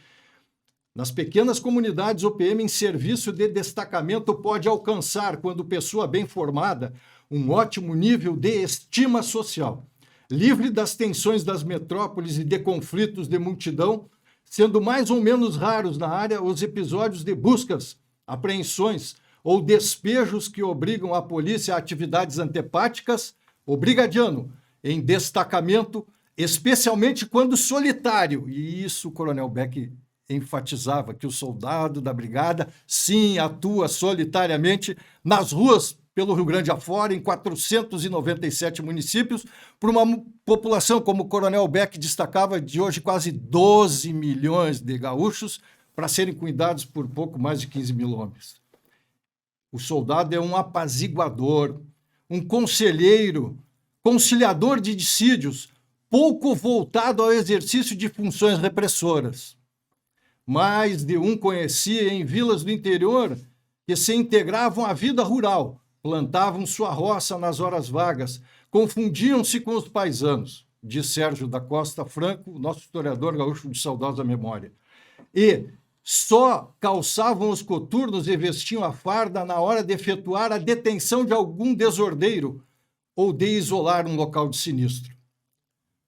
nas pequenas comunidades, o PM em serviço de destacamento pode alcançar, quando pessoa bem formada, um ótimo nível de estima social, livre das tensões das metrópoles e de conflitos de multidão, sendo mais ou menos raros na área os episódios de buscas, apreensões ou despejos que obrigam a polícia a atividades antipáticas, o brigadiano em destacamento, especialmente quando solitário. E isso o Coronel Beck enfatizava, que o soldado da brigada, sim, atua solitariamente nas ruas pelo Rio Grande afora, em 497 municípios, por uma população, como o Coronel Beck destacava, de hoje quase 12 milhões de gaúchos, para serem cuidados por pouco mais de 15 mil homens. O soldado é um apaziguador, um conselheiro, conciliador de dissídios, pouco voltado ao exercício de funções repressoras. Mais de um conhecia em vilas do interior que se integravam à vida rural, plantavam sua roça nas horas vagas, confundiam-se com os paisanos, diz Sérgio da Costa Franco, nosso historiador gaúcho de saudosa memória. E só calçavam os coturnos e vestiam a farda na hora de efetuar a detenção de algum desordeiro ou de isolar um local de sinistro.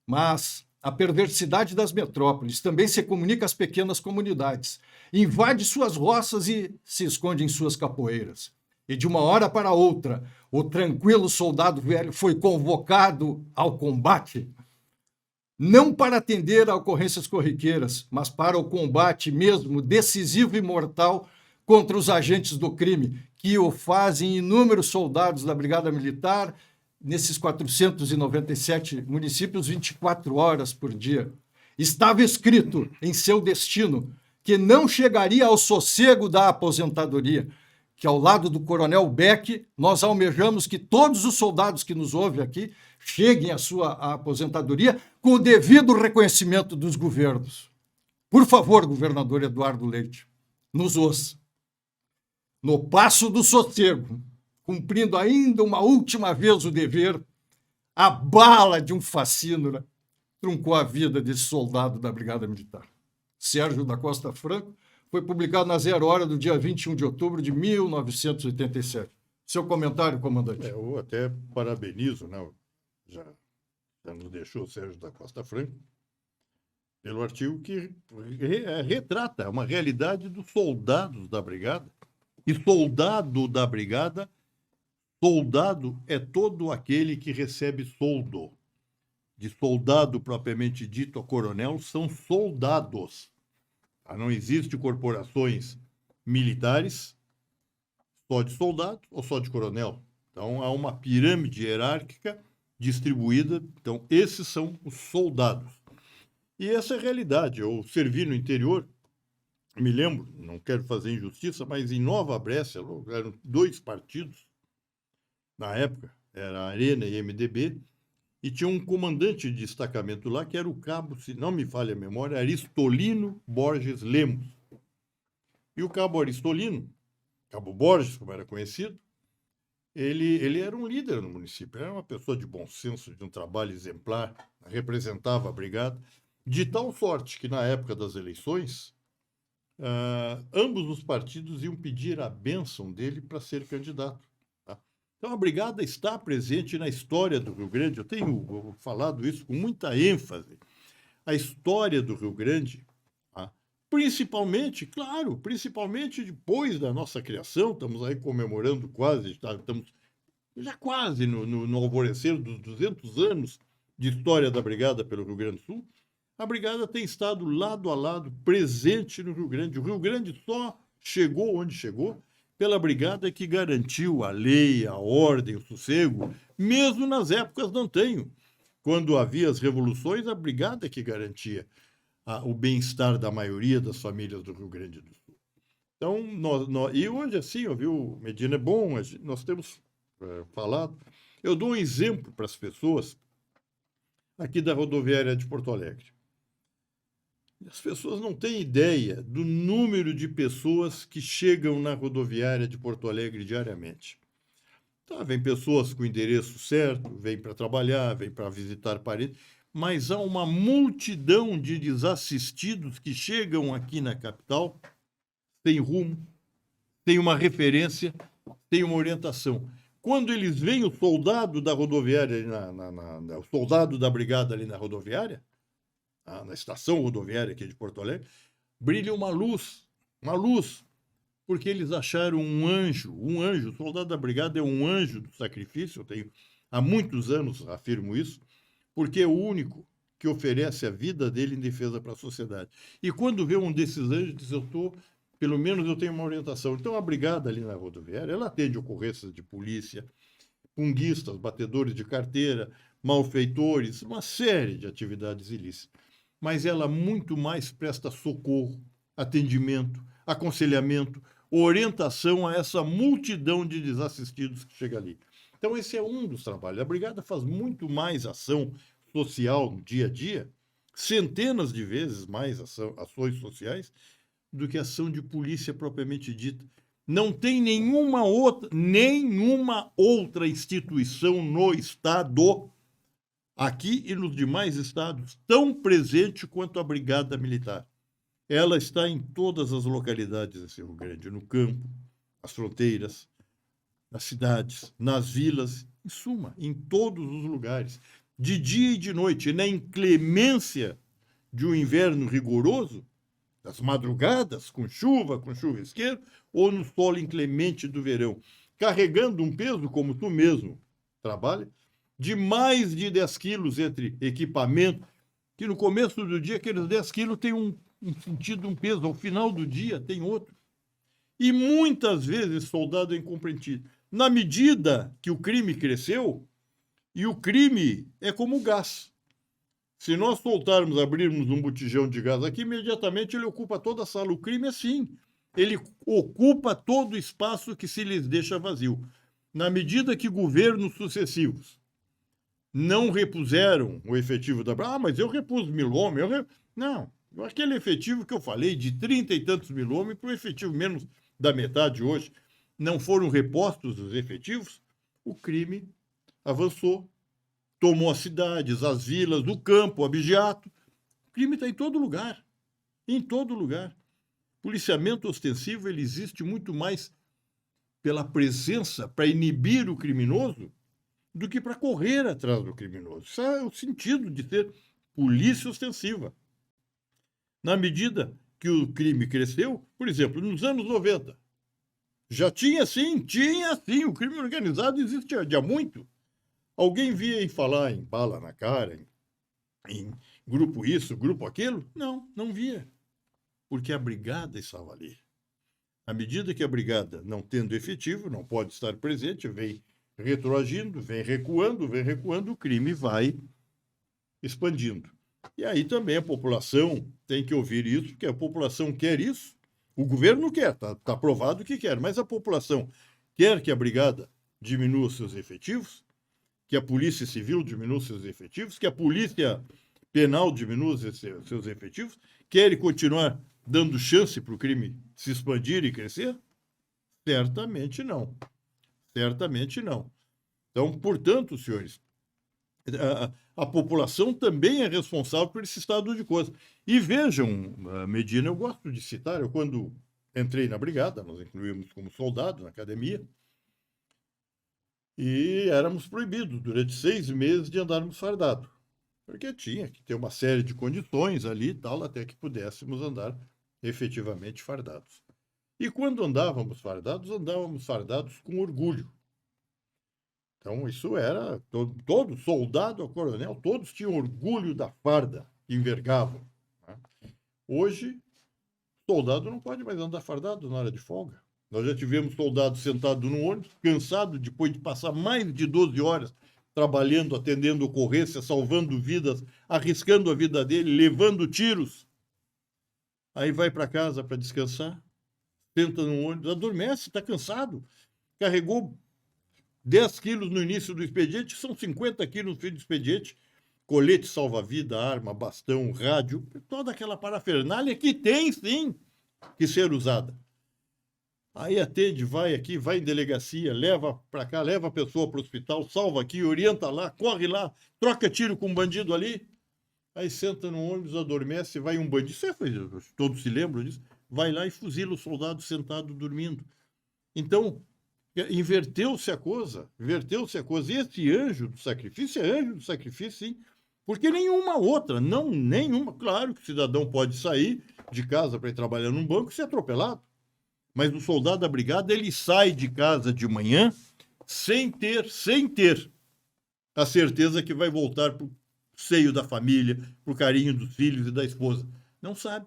Mas a perversidade das metrópoles também se comunica às pequenas comunidades, invade suas roças e se esconde em suas capoeiras. E de uma hora para outra, o tranquilo soldado velho foi convocado ao combate, não para atender a ocorrências corriqueiras, mas para o combate mesmo decisivo e mortal contra os agentes do crime, que o fazem inúmeros soldados da Brigada Militar, nesses 497 municípios, 24 horas por dia. Estava escrito em seu destino que não chegaria ao sossego da aposentadoria, que ao lado do Coronel Beck, nós almejamos que todos os soldados que nos ouvem aqui cheguem à sua aposentadoria com o devido reconhecimento dos governos. Por favor, governador Eduardo Leite, nos ouça. No Passo do Sossego, cumprindo ainda uma última vez o dever, a bala de um fascínio, né, truncou a vida desse soldado da Brigada Militar. Sérgio da Costa Franco foi publicado na Zero Hora do dia 21 de outubro de 1987. Seu comentário, comandante? Eu até parabenizo, né? Já nos deixou o Sérgio da Costa Franco pelo artigo que retrata uma realidade dos soldados da Brigada. E soldado da Brigada, soldado é todo aquele que recebe soldo. De soldado propriamente dito a coronel, são soldados. Não existe corporações militares só de soldado ou só de coronel. Então, há uma pirâmide hierárquica distribuída. Então, esses são os soldados. E essa é a realidade. Eu servi no interior, me lembro, não quero fazer injustiça, mas em Nova Brécia, eram 2 partidos, na época, era a Arena e MDB, e tinha um comandante de destacamento lá, que era o cabo, se não me falha a memória, Aristolino Borges Lemos. E o cabo Aristolino, Cabo Borges, como era conhecido, ele era um líder no município, era uma pessoa de bom senso, de um trabalho exemplar, representava a brigada, de tal sorte que, na época das eleições, ambos os partidos iam pedir a bênção dele para ser candidato. Tá? Então, a brigada está presente na história do Rio Grande. Eu tenho falado isso com muita ênfase. A história do Rio Grande, principalmente, claro, principalmente depois da nossa criação, estamos aí comemorando quase, estamos já quase no alvorecer dos 200 anos de história da Brigada pelo Rio Grande do Sul. A Brigada tem estado lado a lado, presente no Rio Grande. O Rio Grande só chegou onde chegou pela Brigada que garantiu a lei, a ordem, o sossego, mesmo nas épocas não tenho. Quando havia as revoluções, a Brigada que garantia o bem-estar da maioria das famílias do Rio Grande do Sul. Então, e hoje, assim, viu, Medina, é bom, nós temos falado. Eu dou um exemplo para as pessoas aqui da rodoviária de Porto Alegre. As pessoas não têm ideia do número de pessoas que chegam na rodoviária de Porto Alegre diariamente. Tá, vem pessoas com o endereço certo, vêm para trabalhar, vêm para visitar parentes, mas há uma multidão de desassistidos que chegam aqui na capital sem rumo, sem uma referência, sem uma orientação. Quando eles veem o soldado da rodoviária, o soldado da brigada ali na rodoviária, na estação rodoviária aqui de Porto Alegre, brilha uma luz, porque eles acharam um anjo, o soldado da brigada é um anjo do sacrifício, eu tenho há muitos anos afirmo isso, porque é o único que oferece a vida dele em defesa para a sociedade. E quando vê um desses anjos, diz, pelo menos eu tenho uma orientação. Então a brigada ali na rodoviária, ela atende ocorrências de polícia, punguistas, batedores de carteira, malfeitores, uma série de atividades ilícitas. Mas ela muito mais presta socorro, atendimento, aconselhamento, orientação a essa multidão de desassistidos que chega ali. Então, esse é um dos trabalhos. A Brigada faz muito mais ação social no dia a dia, centenas de vezes mais ações sociais, do que ação de polícia propriamente dita. Não tem nenhuma outra instituição no Estado, aqui e nos demais estados, tão presente quanto a Brigada Militar. Ela está em todas as localidades desse Rio Grande, no campo, nas fronteiras, nas cidades, nas vilas, em suma, em todos os lugares, de dia e de noite, na inclemência de um inverno rigoroso, das madrugadas, com chuvisqueiro, ou no solo inclemente do verão, carregando um peso, como tu mesmo trabalha, de mais de 10 quilos entre equipamento, que no começo do dia aqueles 10 quilos têm um sentido, um peso, ao final do dia tem outro. E muitas vezes soldado é incompreendido. Na medida que o crime cresceu, e o crime é como gás. Se nós abrirmos um botijão de gás aqui, imediatamente ele ocupa toda a sala. O crime é assim. Ele ocupa todo o espaço que se lhes deixa vazio. Na medida que governos sucessivos não repuseram o efetivo da... mas eu repus 1.000 homens. Não, aquele efetivo que eu falei, de 30 e tantos mil homens, para o efetivo menos da metade hoje, não foram repostos os efetivos, o crime avançou, tomou as cidades, as vilas, o campo, o abigeato. O crime está em todo lugar. Em todo lugar. Policiamento ostensivo ele existe muito mais pela presença, para inibir o criminoso, do que para correr atrás do criminoso. Isso é o sentido de ter polícia ostensiva. Na medida que o crime cresceu, por exemplo, nos anos 90, já tinha sim, o crime organizado existe há muito. Alguém via em falar em bala na cara, em grupo isso, grupo aquilo? Não, não via. Porque a brigada estava ali. À medida que a brigada, não tendo efetivo, não pode estar presente, vem retroagindo, vem recuando, o crime vai expandindo. E aí também a população tem que ouvir isso, porque a população quer isso. O governo quer, está provado que quer, mas a população quer que a brigada diminua seus efetivos, que a polícia civil diminua seus efetivos, que a polícia penal diminua seus efetivos, quer continuar dando chance para o crime se expandir e crescer? Certamente não. Certamente não. Então, portanto, senhores, a população também é responsável por esse estado de coisa. E vejam, Medina, eu gosto de citar, eu quando entrei na brigada, nós incluímos como soldado na academia, e éramos proibidos durante 6 meses de andarmos fardados, porque tinha que ter uma série de condições ali e tal, até que pudéssemos andar efetivamente fardados. E quando andávamos fardados com orgulho. Então, isso era, todo soldado ao coronel, todos tinham orgulho da farda que envergavam. Né? Hoje, soldado não pode mais andar fardado na hora de folga. Nós já tivemos soldado sentado no ônibus, cansado depois de passar mais de 12 horas trabalhando, atendendo ocorrências, salvando vidas, arriscando a vida dele, levando tiros. Aí vai para casa para descansar, senta no ônibus, adormece, está cansado. Carregou 10 quilos no início do expediente, são 50 quilos no fim do expediente. Colete salva-vida, arma, bastão, rádio, toda aquela parafernália que tem, sim, que ser usada. Aí atende, vai aqui, vai em delegacia, leva para cá, leva a pessoa para o hospital, salva aqui, orienta lá, corre lá, troca tiro com um bandido ali. Aí senta no ônibus, adormece, vai um bandido, todos se lembram disso, vai lá e fuzila o soldado sentado dormindo. Então, inverteu-se a coisa. E esse anjo do sacrifício é anjo do sacrifício, sim, porque nenhuma outra, nenhuma. Claro que o cidadão pode sair de casa para ir trabalhar num banco e ser atropelado, mas o soldado da brigada, ele sai de casa de manhã sem ter a certeza que vai voltar para o seio da família, para o carinho dos filhos e da esposa. Não sabe.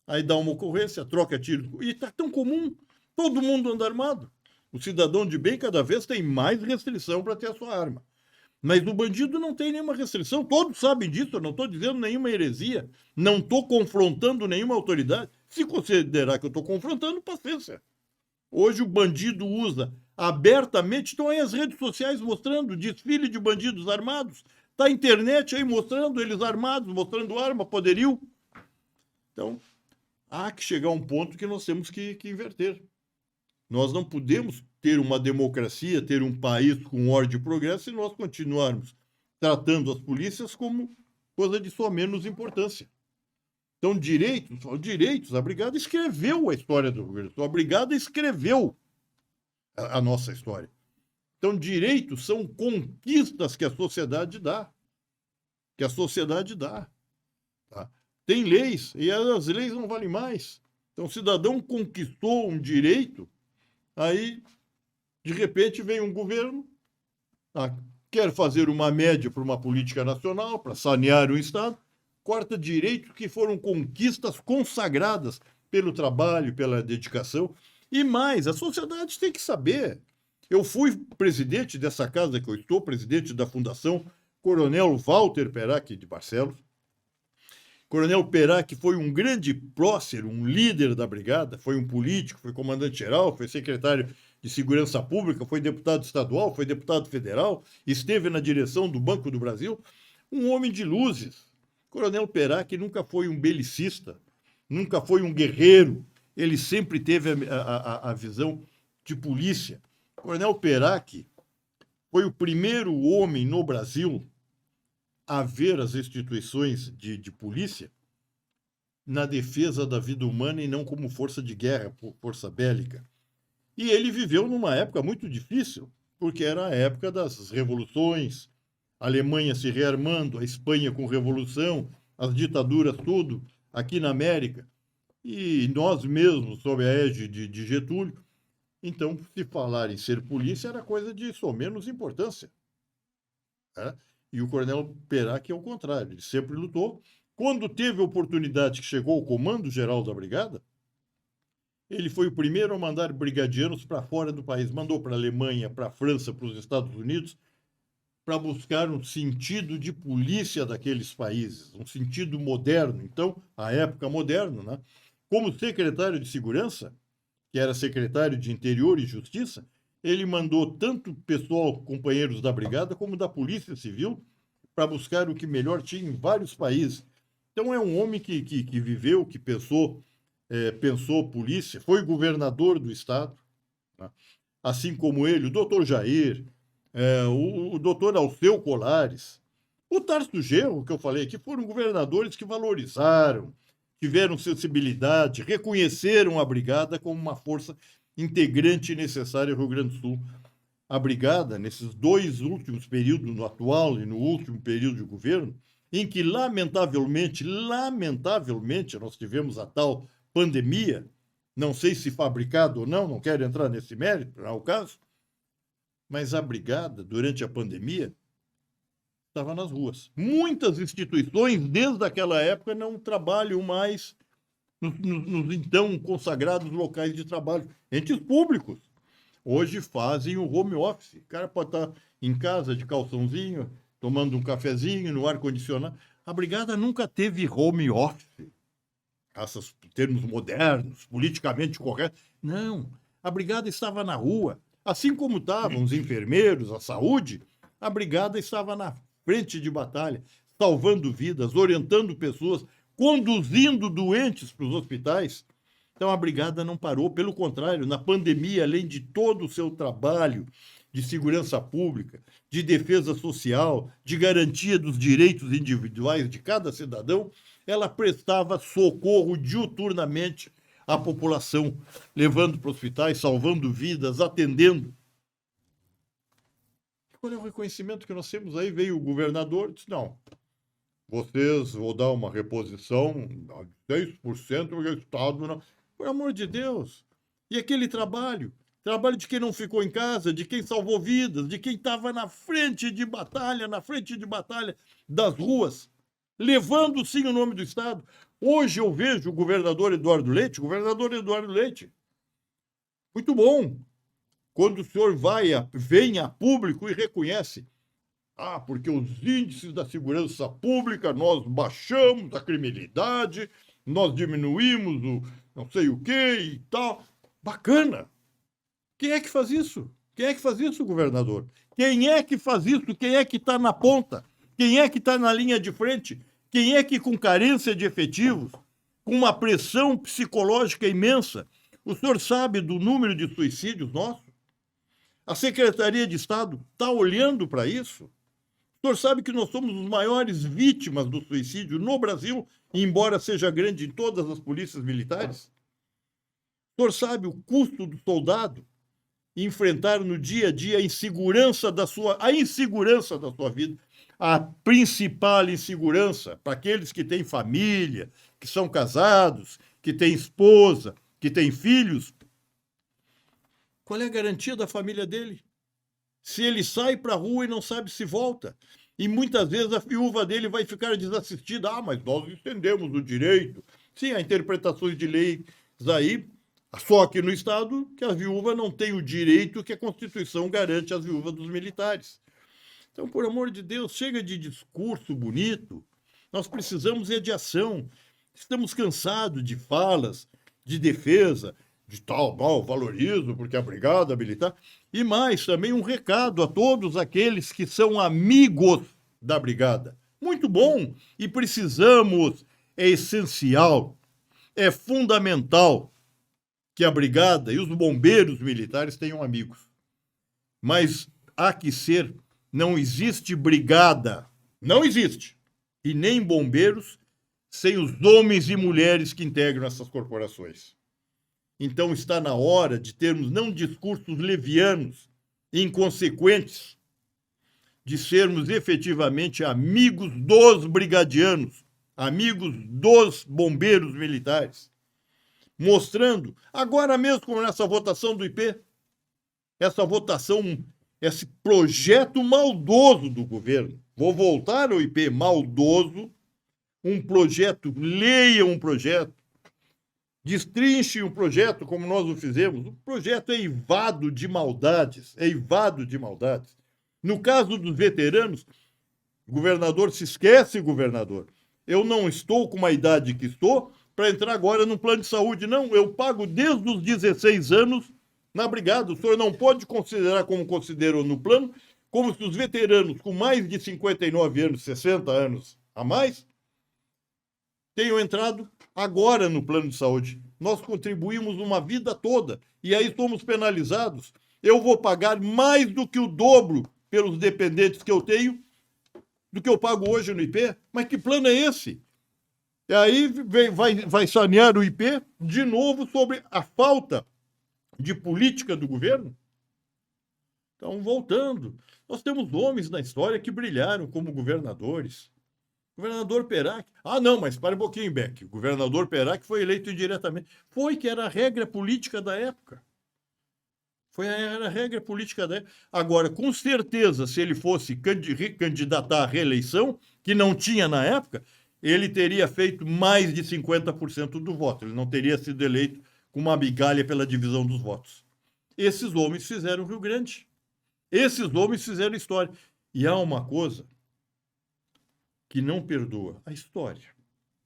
Aí dá uma ocorrência, troca tiro. E está tão comum, todo mundo anda armado. O cidadão de bem cada vez tem mais restrição para ter a sua arma. Mas o bandido não tem nenhuma restrição, todos sabem disso, eu não estou dizendo nenhuma heresia, não estou confrontando nenhuma autoridade. Se considerar que eu estou confrontando, paciência. Hoje o bandido usa abertamente, estão aí as redes sociais mostrando desfile de bandidos armados, está a internet aí mostrando eles armados, mostrando arma, poderio. Então, há que chegar a um ponto que nós temos que inverter. Nós não podemos ter uma democracia, ter um país com ordem e progresso se nós continuarmos tratando as polícias como coisa de só menos importância. Então, direitos, a brigada escreveu a história do Rio Grande do Sul, a brigada escreveu a nossa história. Então, direitos são conquistas que a sociedade dá. Tá? Tem leis, e as leis não valem mais. Então, o cidadão conquistou um direito, aí, de repente, vem um governo, quer fazer uma média para uma política nacional, para sanear o Estado, corta direitos que foram conquistas consagradas pelo trabalho, pela dedicação. E mais, a sociedade tem que saber. Eu fui presidente dessa casa que eu estou, presidente da Fundação Coronel Walter Perac de Barcelos. Coronel Perac foi um grande prócer, um líder da brigada, foi um político, foi comandante-geral, foi secretário de Segurança Pública, foi deputado estadual, foi deputado federal, esteve na direção do Banco do Brasil. Um homem de luzes. Coronel Perac nunca foi um belicista, nunca foi um guerreiro, ele sempre teve a visão de polícia. Coronel Perac foi o primeiro homem no Brasil a ver as instituições de polícia na defesa da vida humana e não como força de guerra, força bélica. E ele viveu numa época muito difícil, porque era a época das revoluções, a Alemanha se rearmando, a Espanha com revolução, as ditaduras, tudo, aqui na América. E nós mesmos, sob a égide de Getúlio. Então, se falar em ser polícia era coisa de só menos importância. Né? E o coronel Perac é o contrário, ele sempre lutou. Quando teve a oportunidade que chegou ao comando-geral da brigada, ele foi o primeiro a mandar brigadianos para fora do país. Mandou para a Alemanha, para a França, para os Estados Unidos, para buscar um sentido de polícia daqueles países, um sentido moderno. Então, a época moderna, né? Como secretário de Segurança, que era secretário de Interior e Justiça, ele mandou tanto pessoal, companheiros da brigada, como da Polícia Civil, para buscar o que melhor tinha em vários países. Então, é um homem que viveu, que pensou polícia, foi governador do Estado, né? Assim como ele, o doutor Jair, o doutor Alceu Colares, o Tarso Genro, que eu falei aqui, foram governadores que valorizaram, tiveram sensibilidade, reconheceram a brigada como uma força integrante e necessária ao Rio Grande do Sul. A brigada, nesses 2 últimos períodos, no atual e no último período de governo, em que, lamentavelmente, nós tivemos a tal pandemia, não sei se fabricado ou não quero entrar nesse mérito, não é o caso, mas a brigada, durante a pandemia, estava nas ruas. Muitas instituições, desde aquela época, não trabalham mais nos então consagrados locais de trabalho. Entes públicos hoje fazem o home office. O cara pode estar em casa de calçãozinho, tomando um cafezinho, no ar-condicionado. A brigada nunca teve home office. Esses termos modernos, politicamente corretos. Não. A brigada estava na rua. Assim como estavam os enfermeiros, a saúde, a brigada estava na frente de batalha, salvando vidas, orientando pessoas, conduzindo doentes para os hospitais. Então, a brigada não parou, pelo contrário, na pandemia, além de todo o seu trabalho de segurança pública, de defesa social, de garantia dos direitos individuais de cada cidadão, ela prestava socorro diuturnamente à população, levando para hospitais, salvando vidas, atendendo. Qual é o reconhecimento que nós temos aí? Veio o governador e disse, não, vocês vão dar uma reposição de 10% porque o Estado não... Por amor de Deus! E aquele trabalho de quem não ficou em casa, de quem salvou vidas, de quem estava na frente de batalha das ruas, levando sim o nome do Estado. Hoje eu vejo o governador Eduardo Leite, muito bom, quando o senhor vem a público e reconhece, porque os índices da segurança pública, nós baixamos a criminalidade, nós diminuímos o não sei o quê e tal. Bacana! Quem é que faz isso? Governador? Quem é que faz isso? Quem é que está na ponta? Quem é que está na linha de frente? Quem é que, com carência de efetivos, com uma pressão psicológica imensa, o senhor sabe do número de suicídios nossos? A Secretaria de Estado está olhando para isso? O senhor sabe que nós somos os maiores vítimas do suicídio no Brasil, embora seja grande em todas as polícias militares? O senhor sabe o custo do soldado enfrentar no dia a dia a insegurança da sua vida? A principal insegurança para aqueles que têm família, que são casados, que têm esposa, que têm filhos. Qual é a garantia da família dele? Se ele sai para a rua e não sabe se volta. E muitas vezes a viúva dele vai ficar desassistida. Mas nós entendemos o direito. Sim, há interpretações de leis aí, só aqui no Estado, que a viúva não tem o direito que a Constituição garante às viúvas dos militares. Então, por amor de Deus, chega de discurso bonito. Nós precisamos de ação. Estamos cansados de falas, de defesa, de tal, valorizo, porque a brigada militar... E mais, também um recado a todos aqueles que são amigos da brigada. Muito bom, e precisamos, é essencial, é fundamental que a brigada e os bombeiros militares tenham amigos. Mas há que ser, não existe brigada, não existe, e nem bombeiros, sem os homens e mulheres que integram essas corporações. Então está na hora de termos não discursos levianos, inconsequentes, de sermos efetivamente amigos dos brigadianos, amigos dos bombeiros militares, mostrando, agora mesmo como nessa votação do IP, essa votação, esse projeto maldoso do governo. Vou voltar ao IP, maldoso, um projeto, leiam um projeto, destrinchem um projeto como nós o fizemos. O projeto é eivado de maldades, é eivado de maldades. No caso dos veteranos, o governador se esquece, governador. Eu não estou com uma idade que estou para entrar agora no plano de saúde. Não, eu pago desde os 16 anos na brigada. O senhor não pode considerar como considerou no plano, como se os veteranos com mais de 59 anos, 60 anos a mais, tenham entrado agora no plano de saúde. Nós contribuímos uma vida toda e aí somos penalizados. Eu vou pagar mais do que o dobro pelos dependentes que eu tenho do que eu pago hoje no IP. Mas que plano é esse? E aí vai sanear o IP de novo sobre a falta de política do governo. Então, voltando, nós temos homens na história que brilharam como governadores. Governador Perac. Ah, não, mas para um pouquinho, Beck. O governador Perac foi eleito indiretamente. Foi que era a regra política da época. Era a regra política da época. Agora, com certeza, se ele fosse candidatar à reeleição, que não tinha na época, ele teria feito mais de 50% do voto. Ele não teria sido eleito com uma migalha pela divisão dos votos. Esses homens fizeram o Rio Grande. Esses homens fizeram história. E há uma coisa que não perdoa: a história.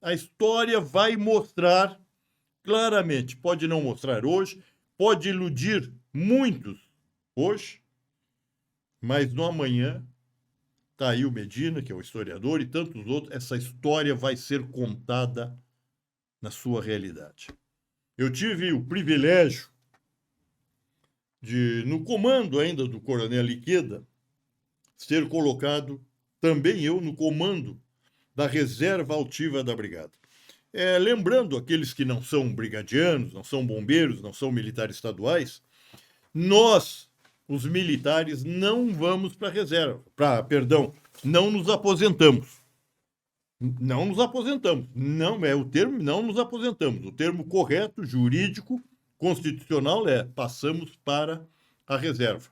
A história vai mostrar claramente. Pode não mostrar hoje, pode iludir muitos hoje, mas no amanhã, está aí o Medina, que é o historiador, e tantos outros, essa história vai ser contada na sua realidade. Eu tive o privilégio de, no comando ainda do Coronel Ikeda, ser colocado, também eu, no comando da reserva altiva da brigada. Lembrando aqueles que não são brigadianos, não são bombeiros, não são militares estaduais, nós, os militares, não vamos para a reserva, não nos aposentamos. Não nos aposentamos. Não é o termo, não nos aposentamos. O termo correto, jurídico, constitucional é passamos para a reserva.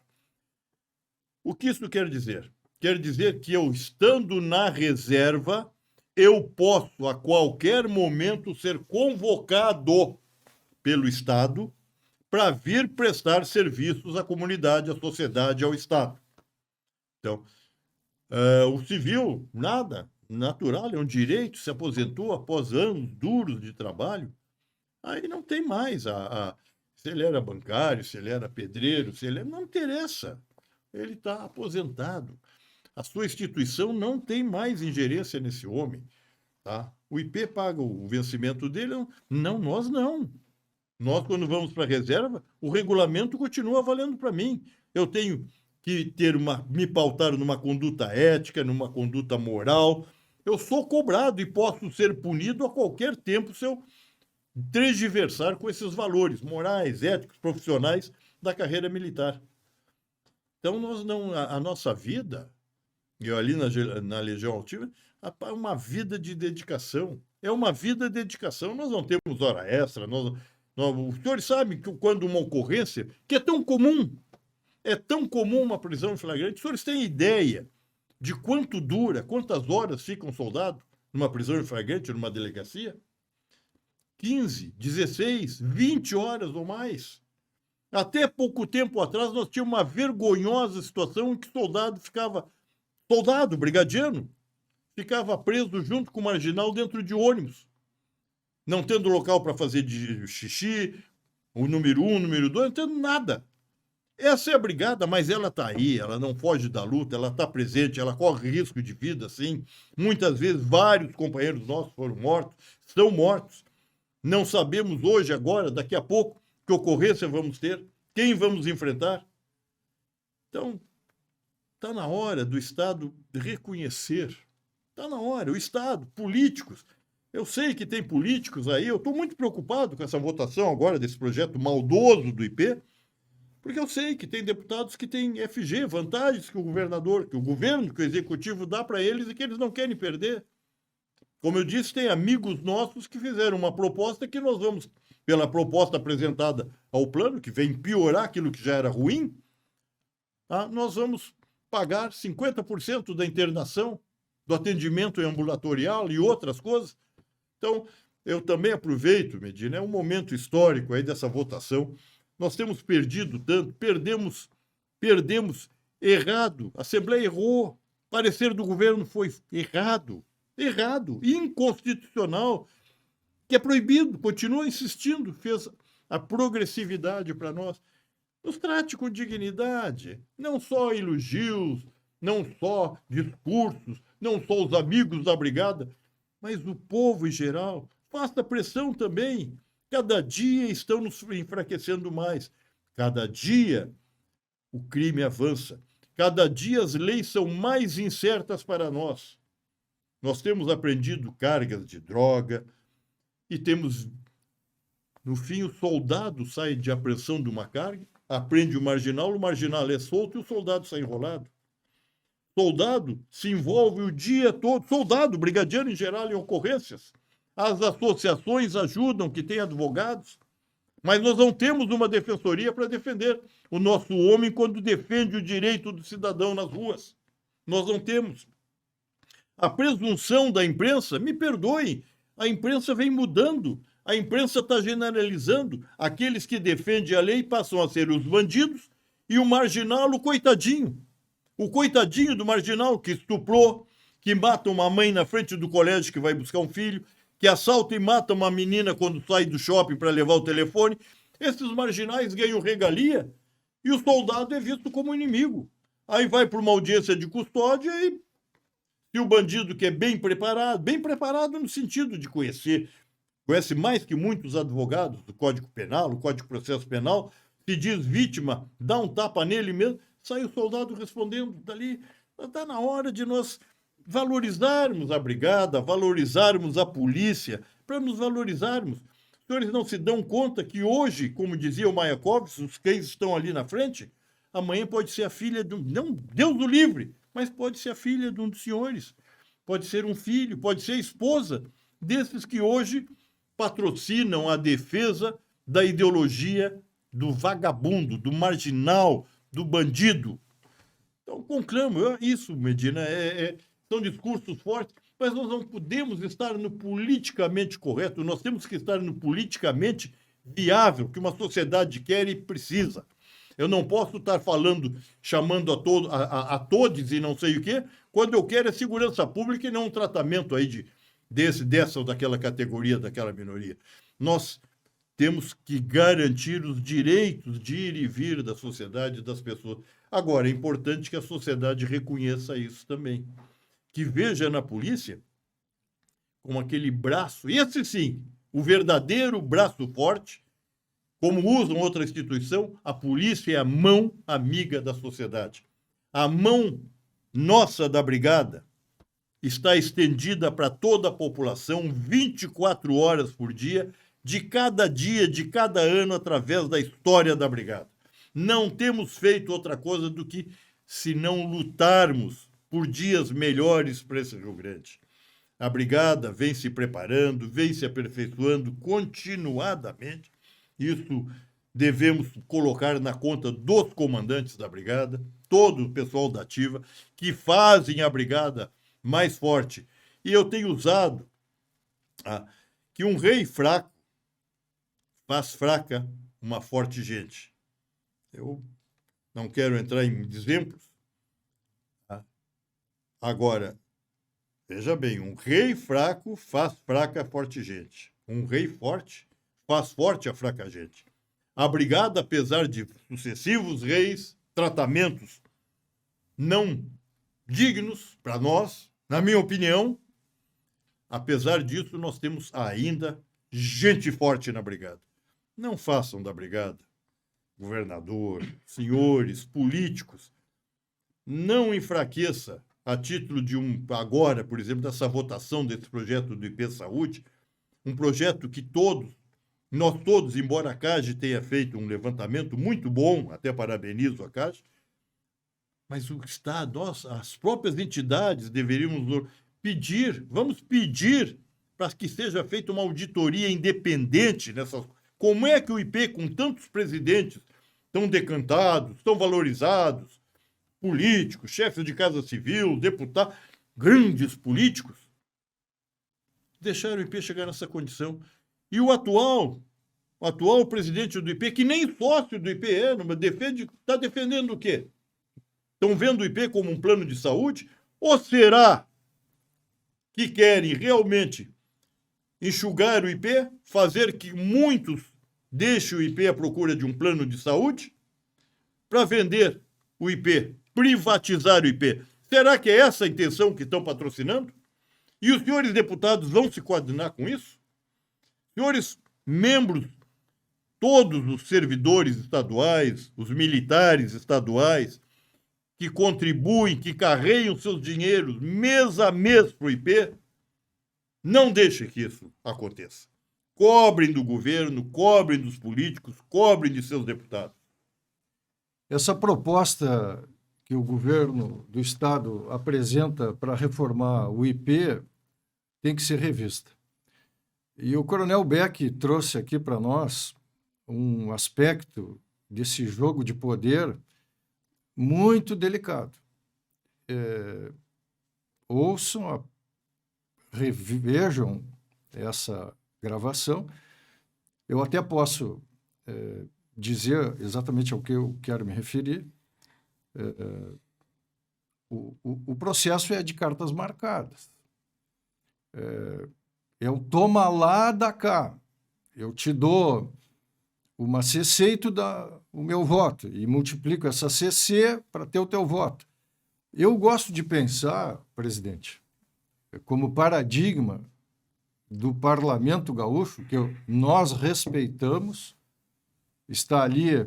O que isso quer dizer? Quer dizer que eu, estando na reserva, eu posso a qualquer momento ser convocado pelo Estado para vir prestar serviços à comunidade, à sociedade, ao Estado. Então, o civil, nada, natural, é um direito, se aposentou após anos duros de trabalho, aí não tem mais se ele era bancário, se ele era pedreiro, não interessa, ele está aposentado. A sua instituição não tem mais ingerência nesse homem. Tá? O IP paga o vencimento dele, não, nós não. Nós, quando vamos para a reserva, o regulamento continua valendo para mim. Eu tenho que me pautar numa conduta ética, numa conduta moral. Eu sou cobrado e posso ser punido a qualquer tempo se eu transversar com esses valores morais, éticos, profissionais da carreira militar. Então, a nossa vida, eu ali na Legião Altiva, é uma vida de dedicação. É uma vida de dedicação. Nós não temos hora extra. Os senhores sabem que quando uma ocorrência, que é tão comum uma prisão em flagrante, os senhores têm ideia de quanto dura, quantas horas fica um soldado numa prisão em flagrante, numa delegacia? 15, 16, 20 horas ou mais. Até pouco tempo atrás, nós tínhamos uma vergonhosa situação em que soldado brigadiano, ficava preso junto com o marginal dentro de ônibus, não tendo local para fazer de xixi, o número 1, o número 2, não tendo nada. Essa é a brigada, mas ela está aí, ela não foge da luta, ela está presente, ela corre risco de vida, sim. Muitas vezes, vários companheiros nossos foram mortos, estão mortos. Não sabemos hoje, agora, daqui a pouco, que ocorrência vamos ter, quem vamos enfrentar. Então, Está na hora do Estado reconhecer. Está na hora. O Estado, políticos. Eu sei que tem políticos aí, eu estou muito preocupado com essa votação agora desse projeto maldoso do IP, porque eu sei que tem deputados que têm FG, vantagens que o governador, que o governo, que o executivo dá para eles e que eles não querem perder. Como eu disse, tem amigos nossos que fizeram uma proposta que nós vamos, pela proposta apresentada ao plano, que vem piorar aquilo que já era ruim, tá? Nós vamos pagar 50% da internação, do atendimento ambulatorial e outras coisas. Então, eu também aproveito, Medina, é um momento histórico aí dessa votação. Nós temos perdido tanto, perdemos errado. A Assembleia errou. O parecer do governo foi errado, inconstitucional, que é proibido, continua insistindo, fez a progressividade para nós. Nos trate com dignidade, não só elogios, não só discursos, não só os amigos da brigada, mas o povo em geral. Faça pressão também. Cada dia estão nos enfraquecendo mais. Cada dia o crime avança. Cada dia as leis são mais incertas para nós. Nós temos aprendido cargas de droga e temos, no fim, o soldado sai de apreensão de uma carga, aprende o marginal é solto e o soldado sai enrolado. Soldado se envolve o dia todo, soldado, brigadiano em geral, em ocorrências. As associações ajudam, que tem advogados, mas nós não temos uma defensoria para defender o nosso homem quando defende o direito do cidadão nas ruas. Nós não temos. A presunção da imprensa, me perdoem, a imprensa vem mudando, a imprensa está generalizando. Aqueles que defendem a lei passam a ser os bandidos e o marginal, o coitadinho. O coitadinho do marginal que estuprou, que mata uma mãe na frente do colégio que vai buscar um filho, que assalta e mata uma menina quando sai do shopping para levar o telefone. Esses marginais ganham regalia e o soldado é visto como inimigo. Aí vai para uma audiência de custódia e o bandido que é bem preparado no sentido de conhece mais que muitos advogados do Código Penal, o Código de Processo Penal, se diz vítima, dá um tapa nele mesmo, sai o soldado respondendo dali. Está na hora de nós valorizarmos a brigada, valorizarmos a polícia, para nos valorizarmos. Os senhores não se dão conta que hoje, como dizia o Mayakovsky, os cães estão ali na frente, amanhã pode ser a filha de um... Não, Deus o livre, mas pode ser a filha de um dos senhores, pode ser um filho, pode ser a esposa desses que hoje patrocinam a defesa da ideologia do vagabundo, do marginal, do bandido. Então, conclamo, isso, Medina, são discursos fortes, mas nós não podemos estar no politicamente correto, nós temos que estar no politicamente viável, que uma sociedade quer e precisa. Eu não posso estar falando, chamando a todos e não sei o quê, quando eu quero é segurança pública e não um tratamento aí dessa ou daquela categoria, daquela minoria. Nós temos que garantir os direitos de ir e vir da sociedade, das pessoas. Agora, é importante que a sociedade reconheça isso também. Que veja na polícia como aquele braço, esse sim, o verdadeiro braço forte, como usam outra instituição, a polícia é a mão amiga da sociedade. A mão nossa da brigada está estendida para toda a população 24 horas por dia, de cada ano, através da história da brigada. Não temos feito outra coisa do que se não lutarmos por dias melhores para esse Rio Grande. A brigada vem se preparando, vem se aperfeiçoando continuadamente. Isso devemos colocar na conta dos comandantes da brigada, todo o pessoal da ativa, que fazem a brigada mais forte. E eu tenho usado que um rei fraco faz fraca uma forte gente. Eu não quero entrar em exemplos. Agora, veja bem, um rei fraco faz fraca a forte gente. Um rei forte faz forte a fraca gente. A brigada, apesar de sucessivos reis, tratamentos não dignos para nós, na minha opinião, apesar disso, nós temos ainda gente forte na brigada. Não façam da brigada, governador, senhores, políticos, não enfraqueça a título de agora, por exemplo, dessa votação desse projeto do IP Saúde, um projeto que nós todos, embora a CAGE tenha feito um levantamento muito bom, até parabenizo a CAGE, mas o Estado, as próprias entidades deveríamos vamos pedir para que seja feita uma auditoria independente nessas. Como é que o IP, com tantos presidentes tão decantados, tão valorizados, políticos, chefes de casa civil, deputados, grandes políticos, deixaram o IP chegar nessa condição? E o atual presidente do IP, que nem sócio do IP é, mas está defendendo o quê? Estão vendo o IP como um plano de saúde? Ou será que querem realmente enxugar o IP, fazer que muitos deixem o IP à procura de um plano de saúde para vender o IP, privatizar o IP? Será que é essa a intenção que estão patrocinando? E os senhores deputados vão se coordenar com isso? Senhores membros, todos os servidores estaduais, os militares estaduais, que contribuem, que carregam seus dinheiros mês a mês para o IP, não deixem que isso aconteça. Cobrem do governo, cobrem dos políticos, cobrem de seus deputados. Essa proposta que o governo do Estado apresenta para reformar o IP tem que ser revista. E o Coronel Beck trouxe aqui para nós um aspecto desse jogo de poder muito delicado. Ouçam, revejam essa gravação. Eu até posso dizer exatamente ao que eu quero me referir. O processo é de cartas marcadas. É o toma lá da cá. Eu te dou uma CC e tu dá o meu voto, e multiplico essa CC para ter o teu voto. Eu gosto de pensar, presidente, como paradigma do Parlamento Gaúcho, que nós respeitamos, está ali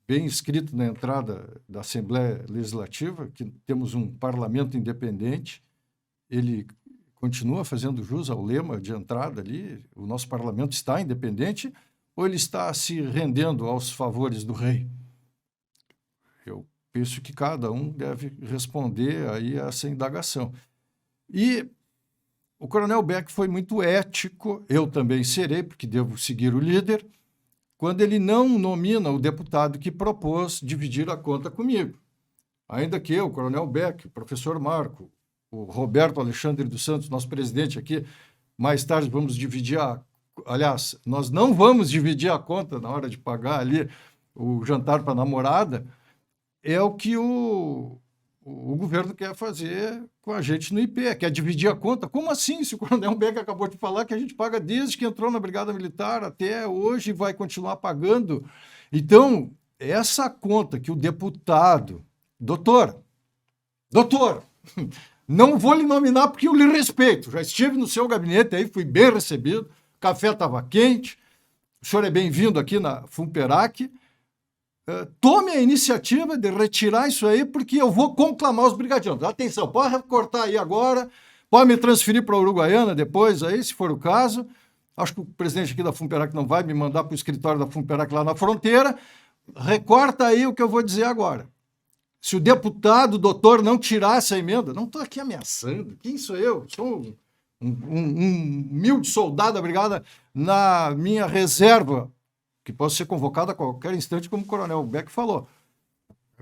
bem escrito na entrada da Assembleia Legislativa, que temos um parlamento independente, ele continua fazendo jus ao lema de entrada ali, o nosso parlamento está independente, ou ele está se rendendo aos favores do rei? Eu penso que cada um deve responder aí a essa indagação. E o Coronel Beck foi muito ético, eu também serei, porque devo seguir o líder, quando ele não nomina o deputado que propôs dividir a conta comigo. Ainda que eu, o Coronel Beck, o professor Marco, o Roberto Alexandre dos Santos, nosso presidente aqui, mais tarde vamos dividir aliás, nós não vamos dividir a conta na hora de pagar ali o jantar para a namorada, é o que o governo quer fazer com a gente no IP, quer dividir a conta. Como assim? Se o Coronel Beck acabou de falar que a gente paga desde que entrou na Brigada Militar até hoje e vai continuar pagando. Então, essa conta que o deputado... Doutor, não vou lhe nominar porque eu lhe respeito. Já estive no seu gabinete aí, fui bem recebido, o café estava quente, o senhor é bem-vindo aqui na Fumperac. Tome a iniciativa de retirar isso aí, porque eu vou conclamar os brigadianos. Atenção, pode recortar aí agora, pode me transferir para a Uruguaiana depois, aí, se for o caso. Acho que o presidente aqui da Fumperac não vai me mandar para o escritório da Fumperac lá na fronteira. Recorta aí o que eu vou dizer agora. Se o deputado, doutor, não tirar essa emenda, não estou aqui ameaçando. Quem sou eu? Sou um humilde soldado da Brigada na minha reserva, que posso ser convocado a qualquer instante, como o Coronel Beck falou.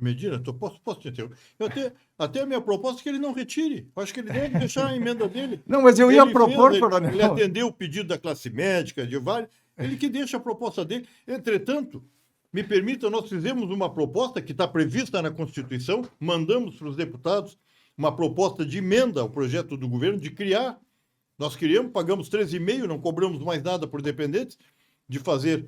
Medina, posso te interromper? Até a minha proposta é que ele não retire. Acho que ele deve deixar a emenda dele. Não, mas eu ia propor, Coronel. Ele atendeu o pedido da classe médica, de vários. Ele que deixa a proposta dele. Entretanto, me permita, nós fizemos uma proposta que está prevista na Constituição, mandamos para os deputados uma proposta de emenda ao projeto do governo de criar. Nós criamos, pagamos 13,5, não cobramos mais nada por dependentes, de fazer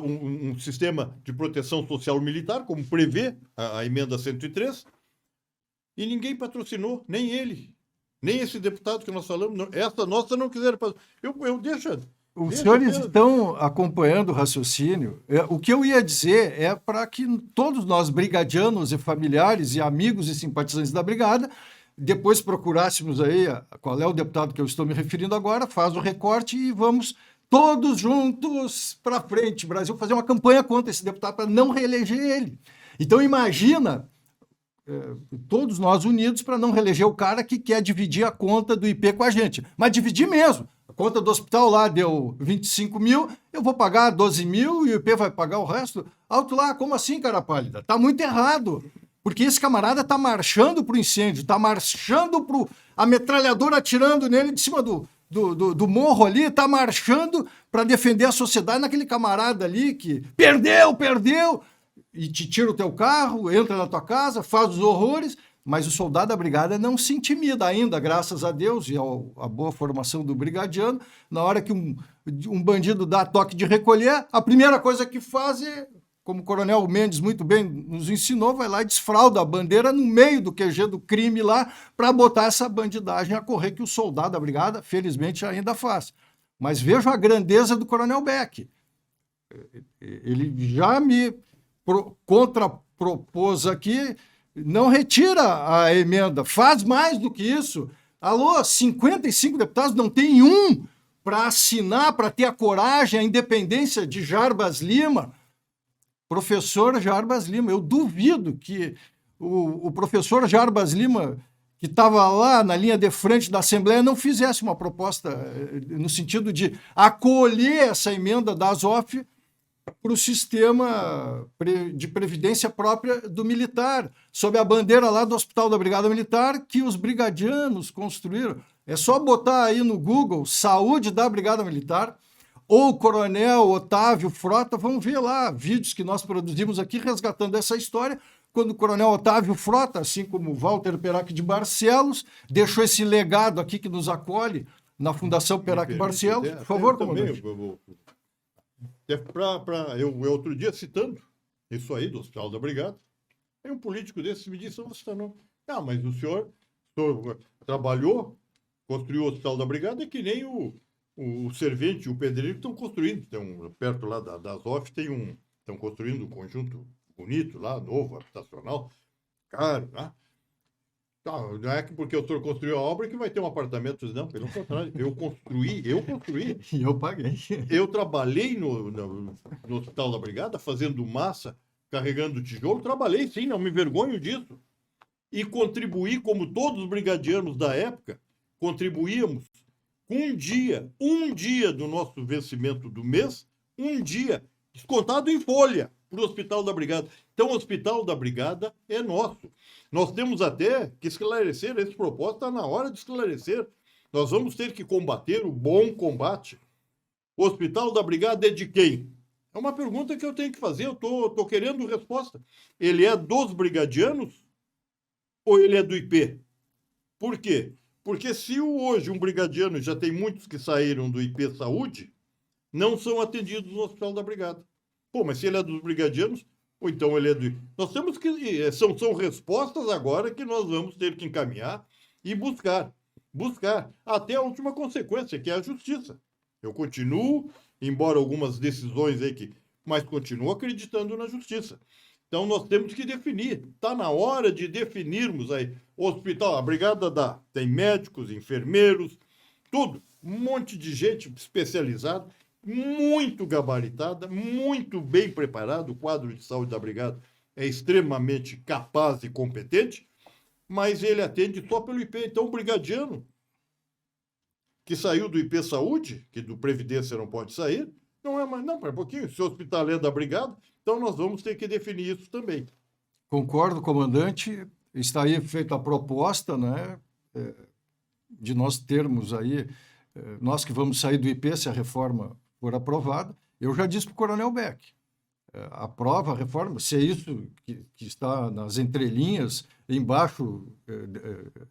um sistema de proteção social militar, como prevê a emenda 103, e ninguém patrocinou, nem ele, nem esse deputado que nós falamos. Essa nossa não quiseram. Eu deixo Os Deixa senhores apenas- estão acompanhando o raciocínio. O que eu ia dizer é para que todos nós, brigadianos e familiares e amigos e simpatizantes da brigada, depois procurássemos aí qual é o deputado que eu estou me referindo agora, faz o recorte e vamos todos juntos para frente, Brasil, fazer uma campanha contra esse deputado para não reeleger ele. Então imagina todos nós unidos para não reeleger o cara que quer dividir a conta do IP com a gente. Mas dividir mesmo. A conta do hospital lá deu 25 mil, eu vou pagar 12 mil e o IP vai pagar o resto. Alto lá, como assim, cara pálida? Tá muito errado. Porque esse camarada tá marchando pro incêndio, tá marchando pro a metralhadora atirando nele de cima do morro ali, tá marchando para defender a sociedade naquele camarada ali que perdeu, e te tira o teu carro, entra na tua casa, faz os horrores, mas o soldado da brigada não se intimida ainda, graças a Deus e à boa formação do brigadiano. Na hora que um bandido dá toque de recolher, a primeira coisa que faz é, como o Coronel Mendes muito bem nos ensinou, vai lá e desfralda a bandeira no meio do QG do crime lá para botar essa bandidagem a correr, que o soldado da brigada, felizmente, ainda faz. Mas vejo a grandeza do Coronel Beck. Ele já me contrapropôs aqui, não retira a emenda, faz mais do que isso. Alô, 55 deputados, não tem um para assinar, para ter a coragem, a independência de Jarbas Lima. Professor Jarbas Lima, eu duvido que o professor Jarbas Lima, que estava lá na linha de frente da Assembleia, não fizesse uma proposta no sentido de acolher essa emenda da ASOF para o sistema de previdência própria do militar, sob a bandeira lá do Hospital da Brigada Militar, que os brigadianos construíram. É só botar aí no Google Saúde da Brigada Militar ou Coronel Otávio Frota, vamos ver lá vídeos que nós produzimos aqui resgatando essa história, quando o Coronel Otávio Frota, assim como Walter Perac de Barcelos, deixou esse legado aqui que nos acolhe na Fundação Perac Barcelos. Por favor, comandante. Eu outro dia, citando isso aí do Hospital da Brigada, aí um político desse me disse, mas o senhor trabalhou, construiu o Hospital da Brigada, é que nem o servente e o pedreiro estão construindo. Perto lá da ASOF estão construindo um conjunto bonito lá, novo, habitacional, caro, né? Não é que porque o senhor construiu a obra que vai ter um apartamento. Não, pelo contrário, eu construí. E eu paguei. Eu trabalhei no Hospital da Brigada, fazendo massa, carregando tijolo. Trabalhei, sim, não me envergonho disso. E contribuí, como todos os brigadianos da época, contribuíamos um dia do nosso vencimento do mês, um dia, descontado em folha, para o Hospital da Brigada. Então, o Hospital da Brigada é nosso. Nós temos até que esclarecer, esse propósito está na hora de esclarecer. Nós vamos ter que combater o bom combate. O Hospital da Brigada é de quem? É uma pergunta que eu tenho que fazer, eu estou querendo resposta. Ele é dos brigadianos ou ele é do IP? Por quê? Porque se hoje um brigadiano, já tem muitos que saíram do IP Saúde, não são atendidos no Hospital da Brigada. Pô, mas se ele é dos brigadianos, ou então ele é do... Nós temos que... São respostas agora que nós vamos ter que encaminhar e buscar até a última consequência, que é a justiça. Eu continuo, embora algumas decisões aí mas continuo acreditando na justiça. Então nós temos que definir. Está na hora de definirmos aí. O hospital, a brigada tem médicos, enfermeiros, tudo. Um monte de gente especializada, muito gabaritada, muito bem preparado. O quadro de saúde da brigada é extremamente capaz e competente, mas ele atende só pelo IP. Então o brigadiano que saiu do IP Saúde, que do Previdência não pode sair, não é mais, não, para um pouquinho, se o hospital é da brigada, então nós vamos ter que definir isso também. Concordo, comandante. Está aí feita a proposta, né, de nós termos aí, nós que vamos sair do IP se a reforma for aprovada. Eu já disse para o Coronel Beck, aprova a reforma, se é isso que está nas entrelinhas, embaixo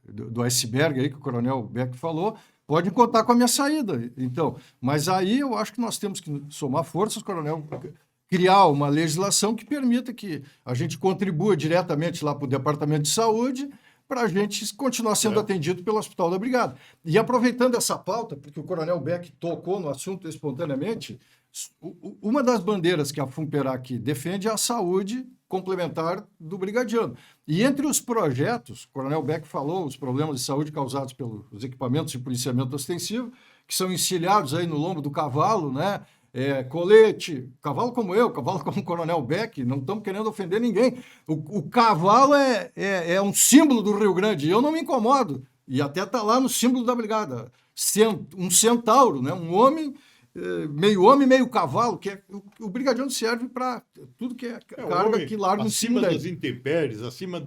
do iceberg aí que o Coronel Beck falou, pode contar com a minha saída. Então, mas aí eu acho que nós temos que somar forças, Coronel, criar uma legislação que permita que a gente contribua diretamente lá para o Departamento de Saúde para a gente continuar sendo atendido pelo Hospital da Brigada. E aproveitando essa pauta, porque o Coronel Beck tocou no assunto espontaneamente, uma das bandeiras que a Funperac defende é a saúde complementar do brigadiano. E entre os projetos, o Coronel Beck falou os problemas de saúde causados pelos equipamentos de policiamento ostensivo, que são encilhados aí no lombo do cavalo, né? Colete, cavalo como eu, cavalo como o Coronel Beck, não estamos querendo ofender ninguém. O cavalo é um símbolo do Rio Grande, e eu não me incomodo. E até está lá no símbolo da brigada. Um centauro, né? Um homem, meio cavalo, que o brigadiano serve para tudo que é carga que larga em cima das intempéries, acima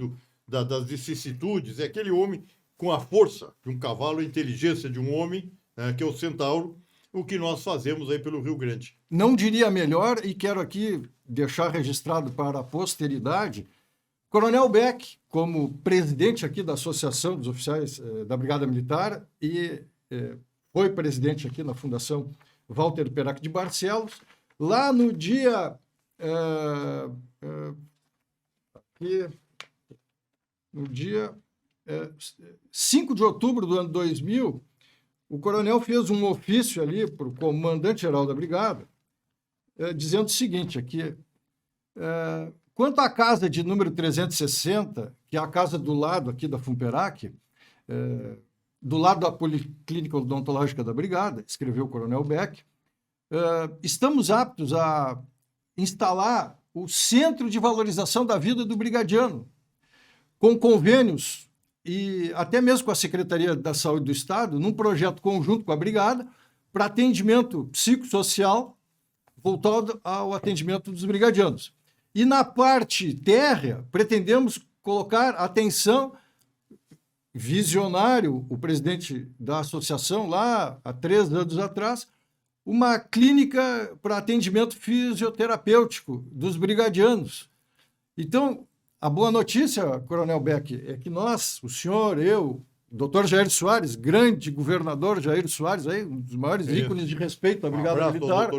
das vicissitudes, é aquele homem com a força de um cavalo, a inteligência de um homem, que é o centauro, o que nós fazemos aí pelo Rio Grande. Não diria melhor, e quero aqui deixar registrado para a posteridade, Coronel Beck, como presidente aqui da Associação dos Oficiais da Brigada Militar, e foi presidente aqui na Fundação Walter Perac de Barcelos, lá no dia... no dia 5 de outubro do ano 2000, o coronel fez um ofício ali para o comandante-geral da brigada, dizendo o seguinte aqui, quanto à casa de número 360, que é a casa do lado aqui da Funperac, do lado da Policlínica Odontológica da Brigada, escreveu o coronel Beck, estamos aptos a instalar o Centro de Valorização da Vida do Brigadiano, com convênios e até mesmo com a Secretaria da Saúde do Estado, num projeto conjunto com a Brigada, para atendimento psicossocial voltado ao atendimento dos brigadianos. E na parte térrea, pretendemos colocar atenção, visionário, o presidente da associação, lá há 3 anos atrás, uma clínica para atendimento fisioterapêutico dos brigadianos. Então, a boa notícia, Coronel Beck, é que nós, o senhor, eu, o doutor Jair Soares, grande governador Jair Soares, aí, um dos maiores ícones de respeito da Brigada Militar.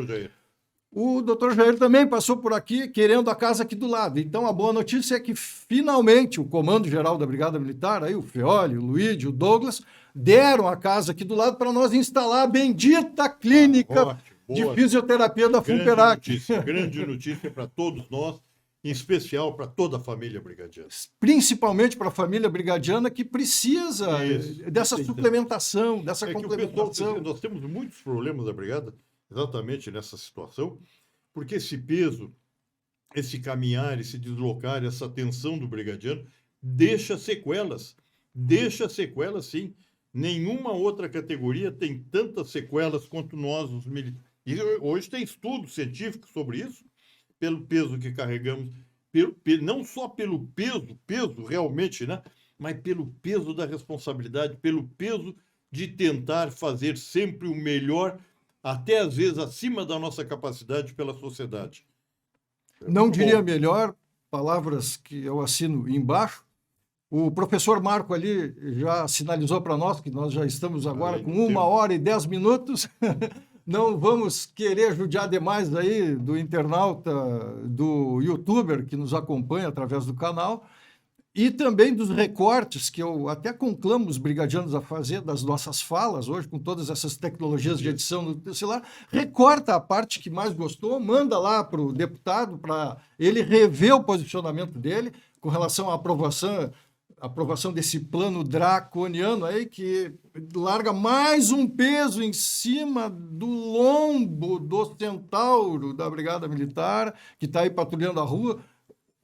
O doutor Jair também passou por aqui querendo a casa aqui do lado. Então, a boa notícia é que, finalmente, o Comando-Geral da Brigada Militar, aí, o Feoli, o Luigi, o Douglas, deram a casa aqui do lado para nós instalar a bendita clínica de fisioterapia da Funperac. Grande notícia para todos nós, em especial para toda a família brigadiana. Principalmente para a família brigadiana que precisa dessa suplementação, dessa complementação. Nós temos muitos problemas da brigada exatamente nessa situação, porque esse peso, esse caminhar, esse deslocar, essa tensão do brigadiano deixa sequelas. Deixa sequelas, sim. Nenhuma outra categoria tem tantas sequelas quanto nós, os militares. E hoje tem estudos científicos sobre isso, pelo peso que carregamos, não só pelo peso realmente, né? Mas pelo peso da responsabilidade, pelo peso de tentar fazer sempre o melhor, até às vezes acima da nossa capacidade pela sociedade. Não diria melhor, palavras que eu assino embaixo. O professor Marco ali já sinalizou para nós que nós já estamos agora com 1h10. Não vamos querer judiar demais aí do internauta, do youtuber que nos acompanha através do canal, e também dos recortes que eu até conclamo os brigadianos a fazer das nossas falas hoje, com todas essas tecnologias de edição do celular. Recorta a parte que mais gostou, manda lá para o deputado para ele rever o posicionamento dele com relação à aprovação desse plano draconiano aí, que larga mais um peso em cima do lombo do centauro da Brigada Militar, que está aí patrulhando a rua,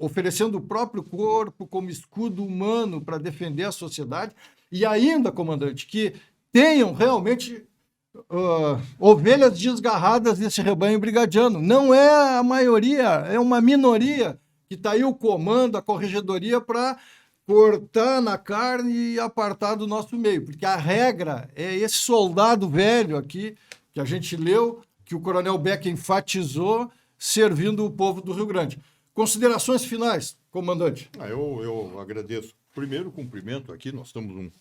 oferecendo o próprio corpo como escudo humano para defender a sociedade, e ainda, comandante, que tenham realmente ovelhas desgarradas desse rebanho brigadiano. Não é a maioria, é uma minoria que está aí o comando, a corregedoria para cortar na carne e apartar do nosso meio, porque a regra é esse soldado velho aqui, que a gente leu, que o Coronel Beck enfatizou, servindo o povo do Rio Grande. Considerações finais, comandante? Eu agradeço. Primeiro, cumprimento aqui, nós estamos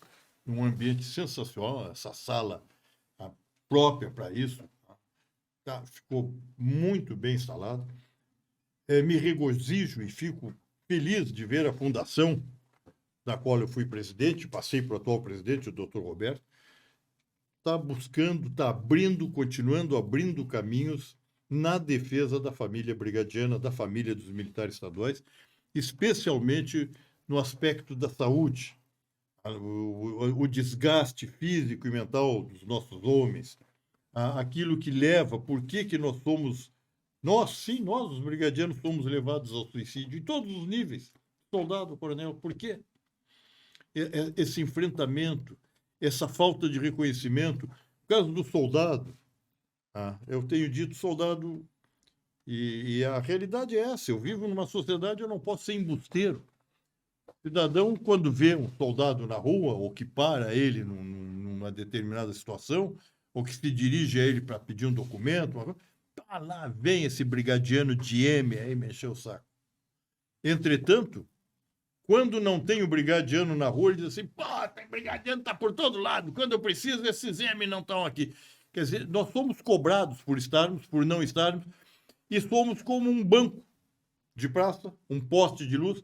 num ambiente sensacional, essa sala própria para isso, ficou muito bem instalada. Me regozijo e fico feliz de ver a Fundação da qual eu fui presidente, passei para o atual presidente, o doutor Roberto, está buscando, está abrindo, continuando abrindo caminhos na defesa da família brigadiana, da família dos militares estaduais, especialmente no aspecto da saúde, o desgaste físico e mental dos nossos homens, aquilo que leva, por que nós somos, nós, os brigadianos, somos levados ao suicídio em todos os níveis. Soldado, coronel, por quê? Esse enfrentamento, essa falta de reconhecimento. No caso do soldado, eu tenho dito soldado, e a realidade é essa, eu vivo numa sociedade, eu não posso ser embusteiro. O cidadão, quando vê um soldado na rua, ou que para ele numa determinada situação, ou que se dirige a ele para pedir um documento, lá vem esse brigadiano de M aí me encher o saco. Entretanto, quando não tem o brigadiano na rua, ele diz assim, pô, tem brigadiano, tá por todo lado, quando eu preciso, esses M não estão aqui. Quer dizer, nós somos cobrados por estarmos, por não estarmos, e somos como um banco de praça, um poste de luz.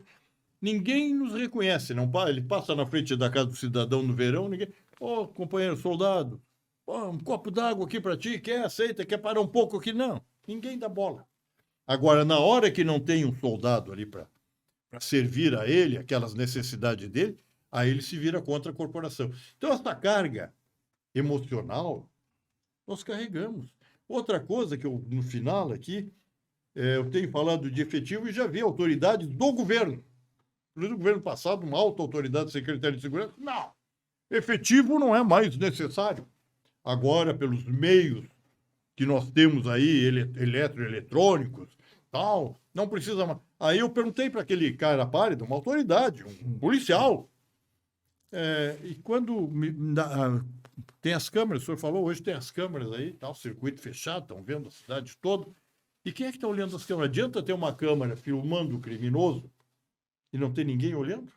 Ninguém nos reconhece, não? Ele passa na frente da casa do cidadão no verão, ninguém... Ô, companheiro soldado, um copo d'água aqui para ti, quer, aceita, quer parar um pouco aqui? Não, ninguém dá bola. Agora, na hora que não tem um soldado ali para servir a ele, aquelas necessidades dele, aí ele se vira contra a corporação. Então, essa carga emocional, nós carregamos. Outra coisa que eu, no final aqui, eu tenho falado de efetivo e já vi autoridades do governo. No governo passado, uma alta autoridade secretária de segurança, não, efetivo não é mais necessário. Agora, pelos meios que nós temos aí, eletrônicos, tal, não precisa mais. Aí eu perguntei para aquele cara pálido, uma autoridade, um policial, e quando tem as câmeras, o senhor falou, hoje tem as câmeras aí, tal, circuito fechado, estão vendo a cidade toda, e quem é que está olhando as câmeras? Adianta ter uma câmera filmando o criminoso e não ter ninguém olhando?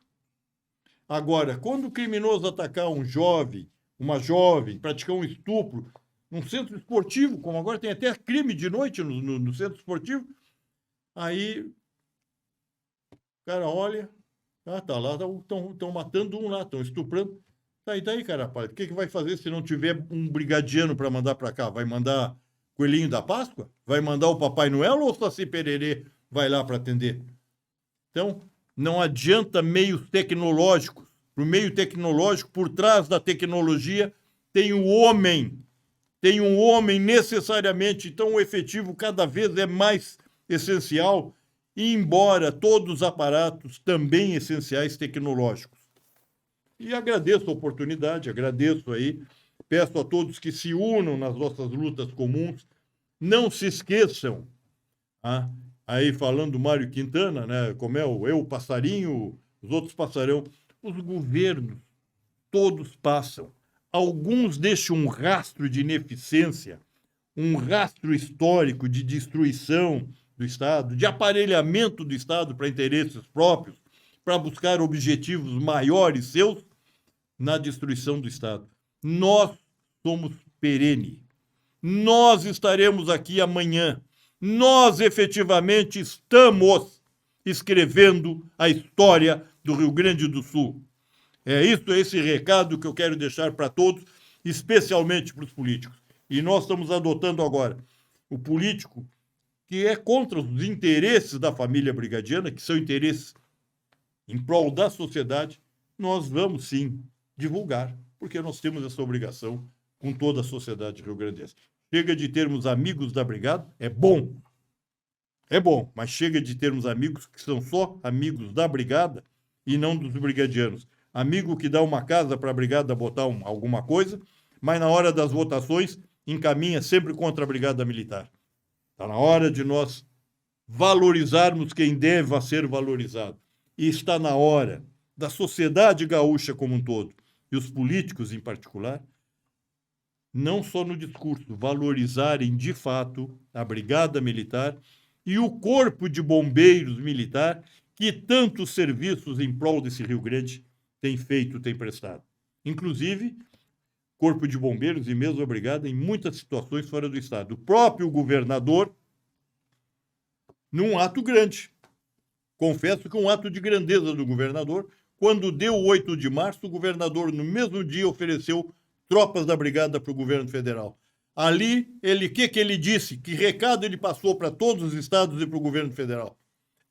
Agora, quando o criminoso atacar um jovem, uma jovem, praticar um estupro num centro esportivo, como agora tem até crime de noite no centro esportivo, aí o cara olha, tá lá, estão matando um lá, estão estuprando. Tá, e daí, cara, o que vai fazer se não tiver um brigadiano para mandar para cá? Vai mandar Coelhinho da Páscoa? Vai mandar o Papai Noel ou o Saci Pererê vai lá para atender? Então, não adianta meios tecnológicos. Para o meio tecnológico, por trás da tecnologia, tem o homem. Tem um homem necessariamente. Então, o efetivo cada vez é mais essencial, e embora todos os aparatos também essenciais tecnológicos. E agradeço a oportunidade, agradeço aí, peço a todos que se unam nas nossas lutas comuns, não se esqueçam, aí falando do Mário Quintana, né, como é o passarinho, os outros passarão, os governos todos passam, alguns deixam um rastro de ineficiência, um rastro histórico de destruição do Estado, de aparelhamento do Estado para interesses próprios, para buscar objetivos maiores seus na destruição do Estado. Nós somos perene. Nós estaremos aqui amanhã. Nós efetivamente estamos escrevendo a história do Rio Grande do Sul. É esse recado que eu quero deixar para todos, especialmente para os políticos. E nós estamos adotando agora o político que é contra os interesses da família brigadiana, que são interesses em prol da sociedade, nós vamos sim divulgar, porque nós temos essa obrigação com toda a sociedade rio-grandense. Chega de termos amigos da brigada, é bom, mas chega de termos amigos que são só amigos da brigada e não dos brigadianos. Amigo que dá uma casa para a brigada botar alguma coisa, mas na hora das votações encaminha sempre contra a brigada militar. Está na hora de nós valorizarmos quem deva ser valorizado. E está na hora da sociedade gaúcha como um todo, e os políticos em particular, não só no discurso, valorizarem de fato a Brigada Militar e o Corpo de Bombeiros Militar, que tantos serviços em prol desse Rio Grande tem feito, tem prestado. Inclusive, Corpo de Bombeiros e mesmo a Brigada em muitas situações fora do Estado. O próprio governador, num ato grande, confesso que um ato de grandeza do governador, Quando deu o 8 de março, o governador, no mesmo dia, ofereceu tropas da brigada para o governo federal. Ali, o que ele disse? Que recado ele passou para todos os estados e para o governo federal?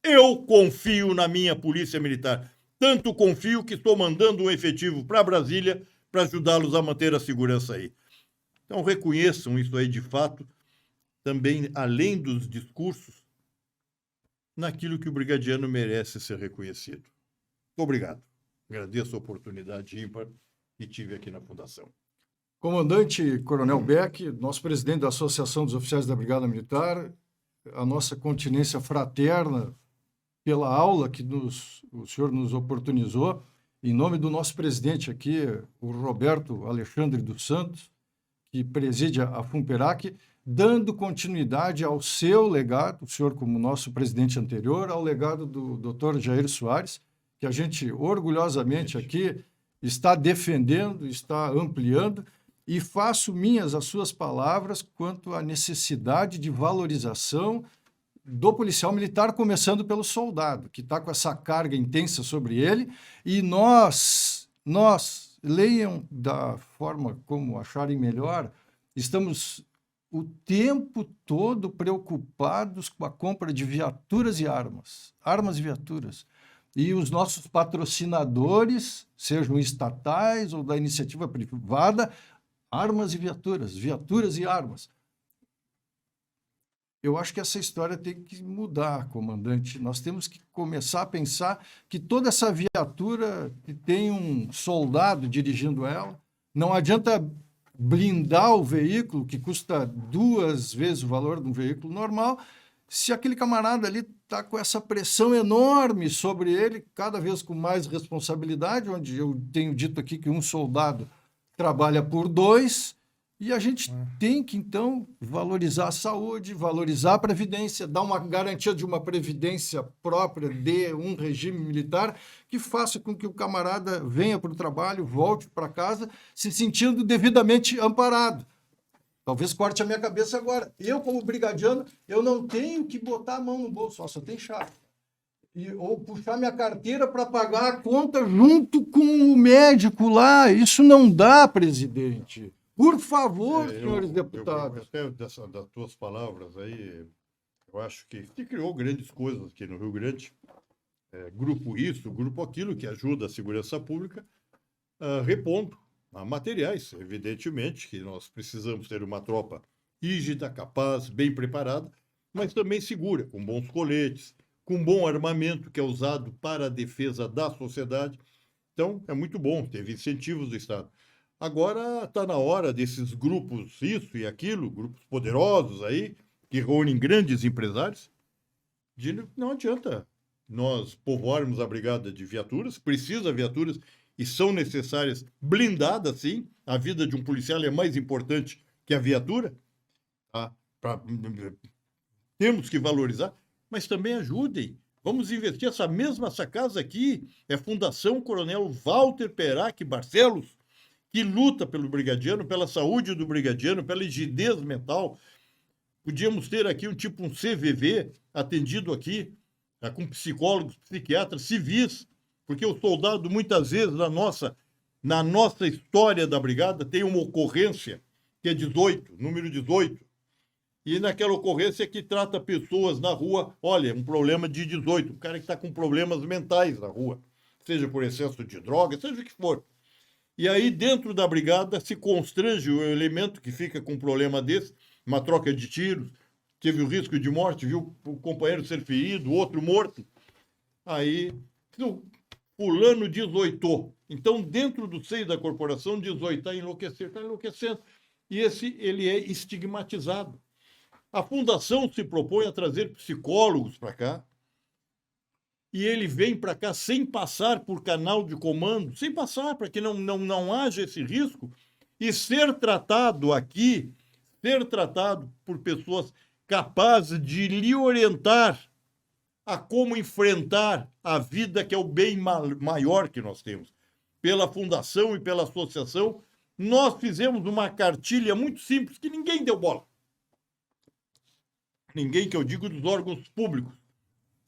Eu confio na minha polícia militar. Tanto confio que estou mandando um efetivo para Brasília para ajudá-los a manter a segurança aí. Então, reconheçam isso aí de fato, também além dos discursos, naquilo que o brigadiano merece ser reconhecido. Muito obrigado. Agradeço a oportunidade ímpar que tive aqui na Fundação. Comandante Coronel Beck, nosso presidente da Associação dos Oficiais da Brigada Militar, a nossa continência fraterna pela aula que o senhor nos oportunizou, em nome do nosso presidente aqui, o Roberto Alexandre dos Santos, que preside a FUNPERAC, dando continuidade ao seu legado, o senhor como nosso presidente anterior, ao legado do Dr. Jair Soares, que a gente orgulhosamente aqui está defendendo, está ampliando, e faço minhas as suas palavras quanto à necessidade de valorização do policial militar, começando pelo soldado, que está com essa carga intensa sobre ele, e nós, leiam da forma como acharem melhor, estamos o tempo todo preocupados com a compra de viaturas e armas e viaturas. E os nossos patrocinadores, sejam estatais ou da iniciativa privada, armas e viaturas e armas. Eu acho que essa história tem que mudar, comandante. Nós temos que começar a pensar que toda essa viatura que tem um soldado dirigindo ela, não adianta blindar o veículo, que custa 2 vezes o valor de um veículo normal, se aquele camarada ali está com essa pressão enorme sobre ele, cada vez com mais responsabilidade, onde eu tenho dito aqui que um soldado trabalha por 2, e a gente tem que, então, valorizar a saúde, valorizar a previdência, dar uma garantia de uma previdência própria de um regime militar que faça com que o camarada venha para o trabalho, volte para casa, se sentindo devidamente amparado. Talvez corte a minha cabeça agora. Eu, como brigadiano, eu não tenho que botar a mão no bolso, só tenho chave. Ou puxar minha carteira para pagar a conta junto com o médico lá. Isso não dá, presidente. Por favor, senhores deputados. Até das tuas palavras aí, eu acho que se criou grandes coisas aqui no Rio Grande. Grupo isso, grupo aquilo, que ajuda a segurança pública, repondo a materiais. Evidentemente que nós precisamos ter uma tropa rígida, capaz, bem preparada, mas também segura, com bons coletes, com bom armamento que é usado para a defesa da sociedade. Então, é muito bom, teve incentivos do Estado. Agora está na hora desses grupos, isso e aquilo, grupos poderosos aí, que reúnem grandes empresários, não adianta nós povoarmos a brigada de viaturas, precisa viaturas e são necessárias, blindadas, sim. A vida de um policial é mais importante que a viatura. Tá? Temos que valorizar, mas também ajudem. Vamos investir essa casa aqui, é Fundação Coronel Walter Perac Barcelos, que luta pelo brigadiano, pela saúde do brigadiano, pela rigidez mental. Podíamos ter aqui um CVV atendido aqui, com psicólogos, psiquiatras, civis, porque o soldado, muitas vezes, na nossa história da brigada, tem uma ocorrência que é 18, número 18. E naquela ocorrência que trata pessoas na rua, olha, um problema de 18, um cara que está com problemas mentais na rua, seja por excesso de droga, seja o que for. E aí, dentro da brigada, se constrange o elemento que fica com um problema desse, uma troca de tiros, teve o risco de morte, viu o companheiro ser ferido, o outro morto. Aí, fulano 18. Então, dentro do seio da corporação, 18 está enlouquecendo. E ele é estigmatizado. A Fundação se propõe a trazer psicólogos para cá, e ele vem para cá sem passar por canal de comando, sem passar, para que não haja esse risco, e ser tratado aqui, por pessoas capazes de lhe orientar a como enfrentar a vida, que é o bem maior que nós temos. Pela Fundação e pela Associação, nós fizemos uma cartilha muito simples, que ninguém deu bola. Ninguém, que eu digo, dos órgãos públicos.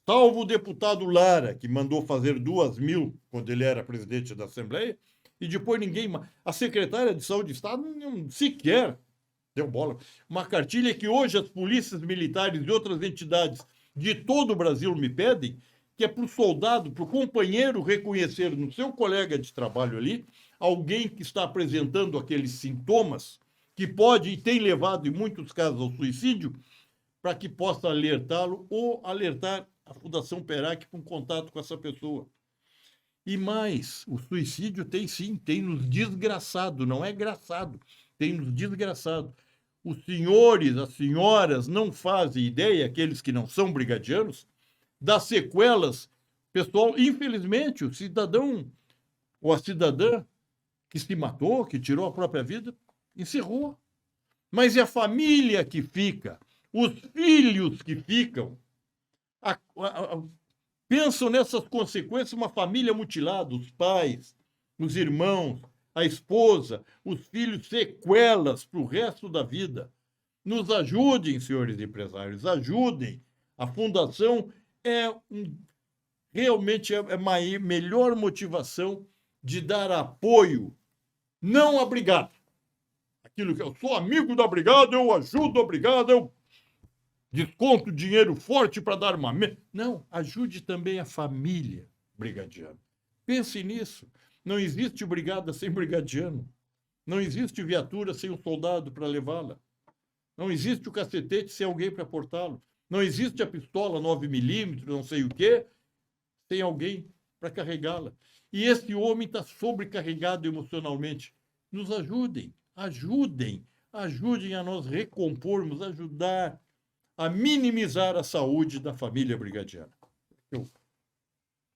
salvo o deputado Lara, que mandou fazer 2.000 quando ele era presidente da Assembleia, e depois ninguém mais. A secretária de Saúde do Estado não sequer deu bola. Uma cartilha que hoje as polícias militares e outras entidades de todo o Brasil me pedem, que é para o soldado, para o companheiro reconhecer no seu colega de trabalho ali alguém que está apresentando aqueles sintomas que pode e tem levado, em muitos casos, ao suicídio, para que possa alertá-lo ou alertar a Fundação PERAC para um contato com essa pessoa. E mais, o suicídio tem sim, tem nos desgraçado, não é graçado, tem nos desgraçado. Os senhores, as senhoras não fazem ideia, aqueles que não são brigadianos, das sequelas. Pessoal, infelizmente, o cidadão ou a cidadã que se matou, que tirou a própria vida, encerrou. Mas é a família que fica, os filhos que ficam, pensam nessas consequências, uma família mutilada, os pais, os irmãos, a esposa, os filhos, sequelas para o resto da vida. Nos ajudem, senhores empresários, ajudem. A fundação realmente é a melhor motivação de dar apoio, não à brigada. Aquilo que eu sou amigo da brigada, eu ajudo a brigada, eu desconto dinheiro forte para dar armamento. Não, ajude também a família brigadiana. Pense nisso. Não existe brigada sem brigadiano. Não existe viatura sem um soldado para levá-la. Não existe o cacetete sem alguém para portá-lo. Não existe a pistola 9mm, não sei o quê, sem alguém para carregá-la. E esse homem está sobrecarregado emocionalmente. Nos ajudem, ajudem a nós recompormos, ajudar a minimizar a saúde da família brigadiana.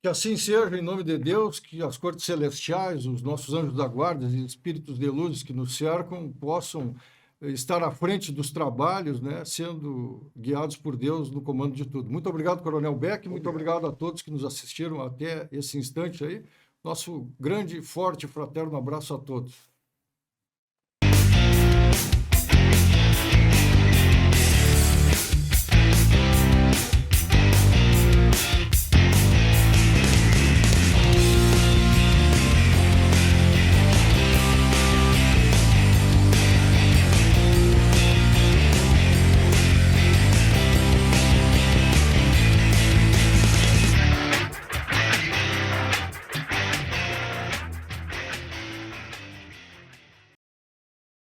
Que assim seja, em nome de Deus, que as cortes celestiais, os nossos anjos da guarda e espíritos de luz que nos cercam possam estar à frente dos trabalhos, né, sendo guiados por Deus no comando de tudo. Muito obrigado, Coronel Beck, muito obrigado a todos que nos assistiram até esse instante aí. Nosso grande, forte, fraterno abraço a todos.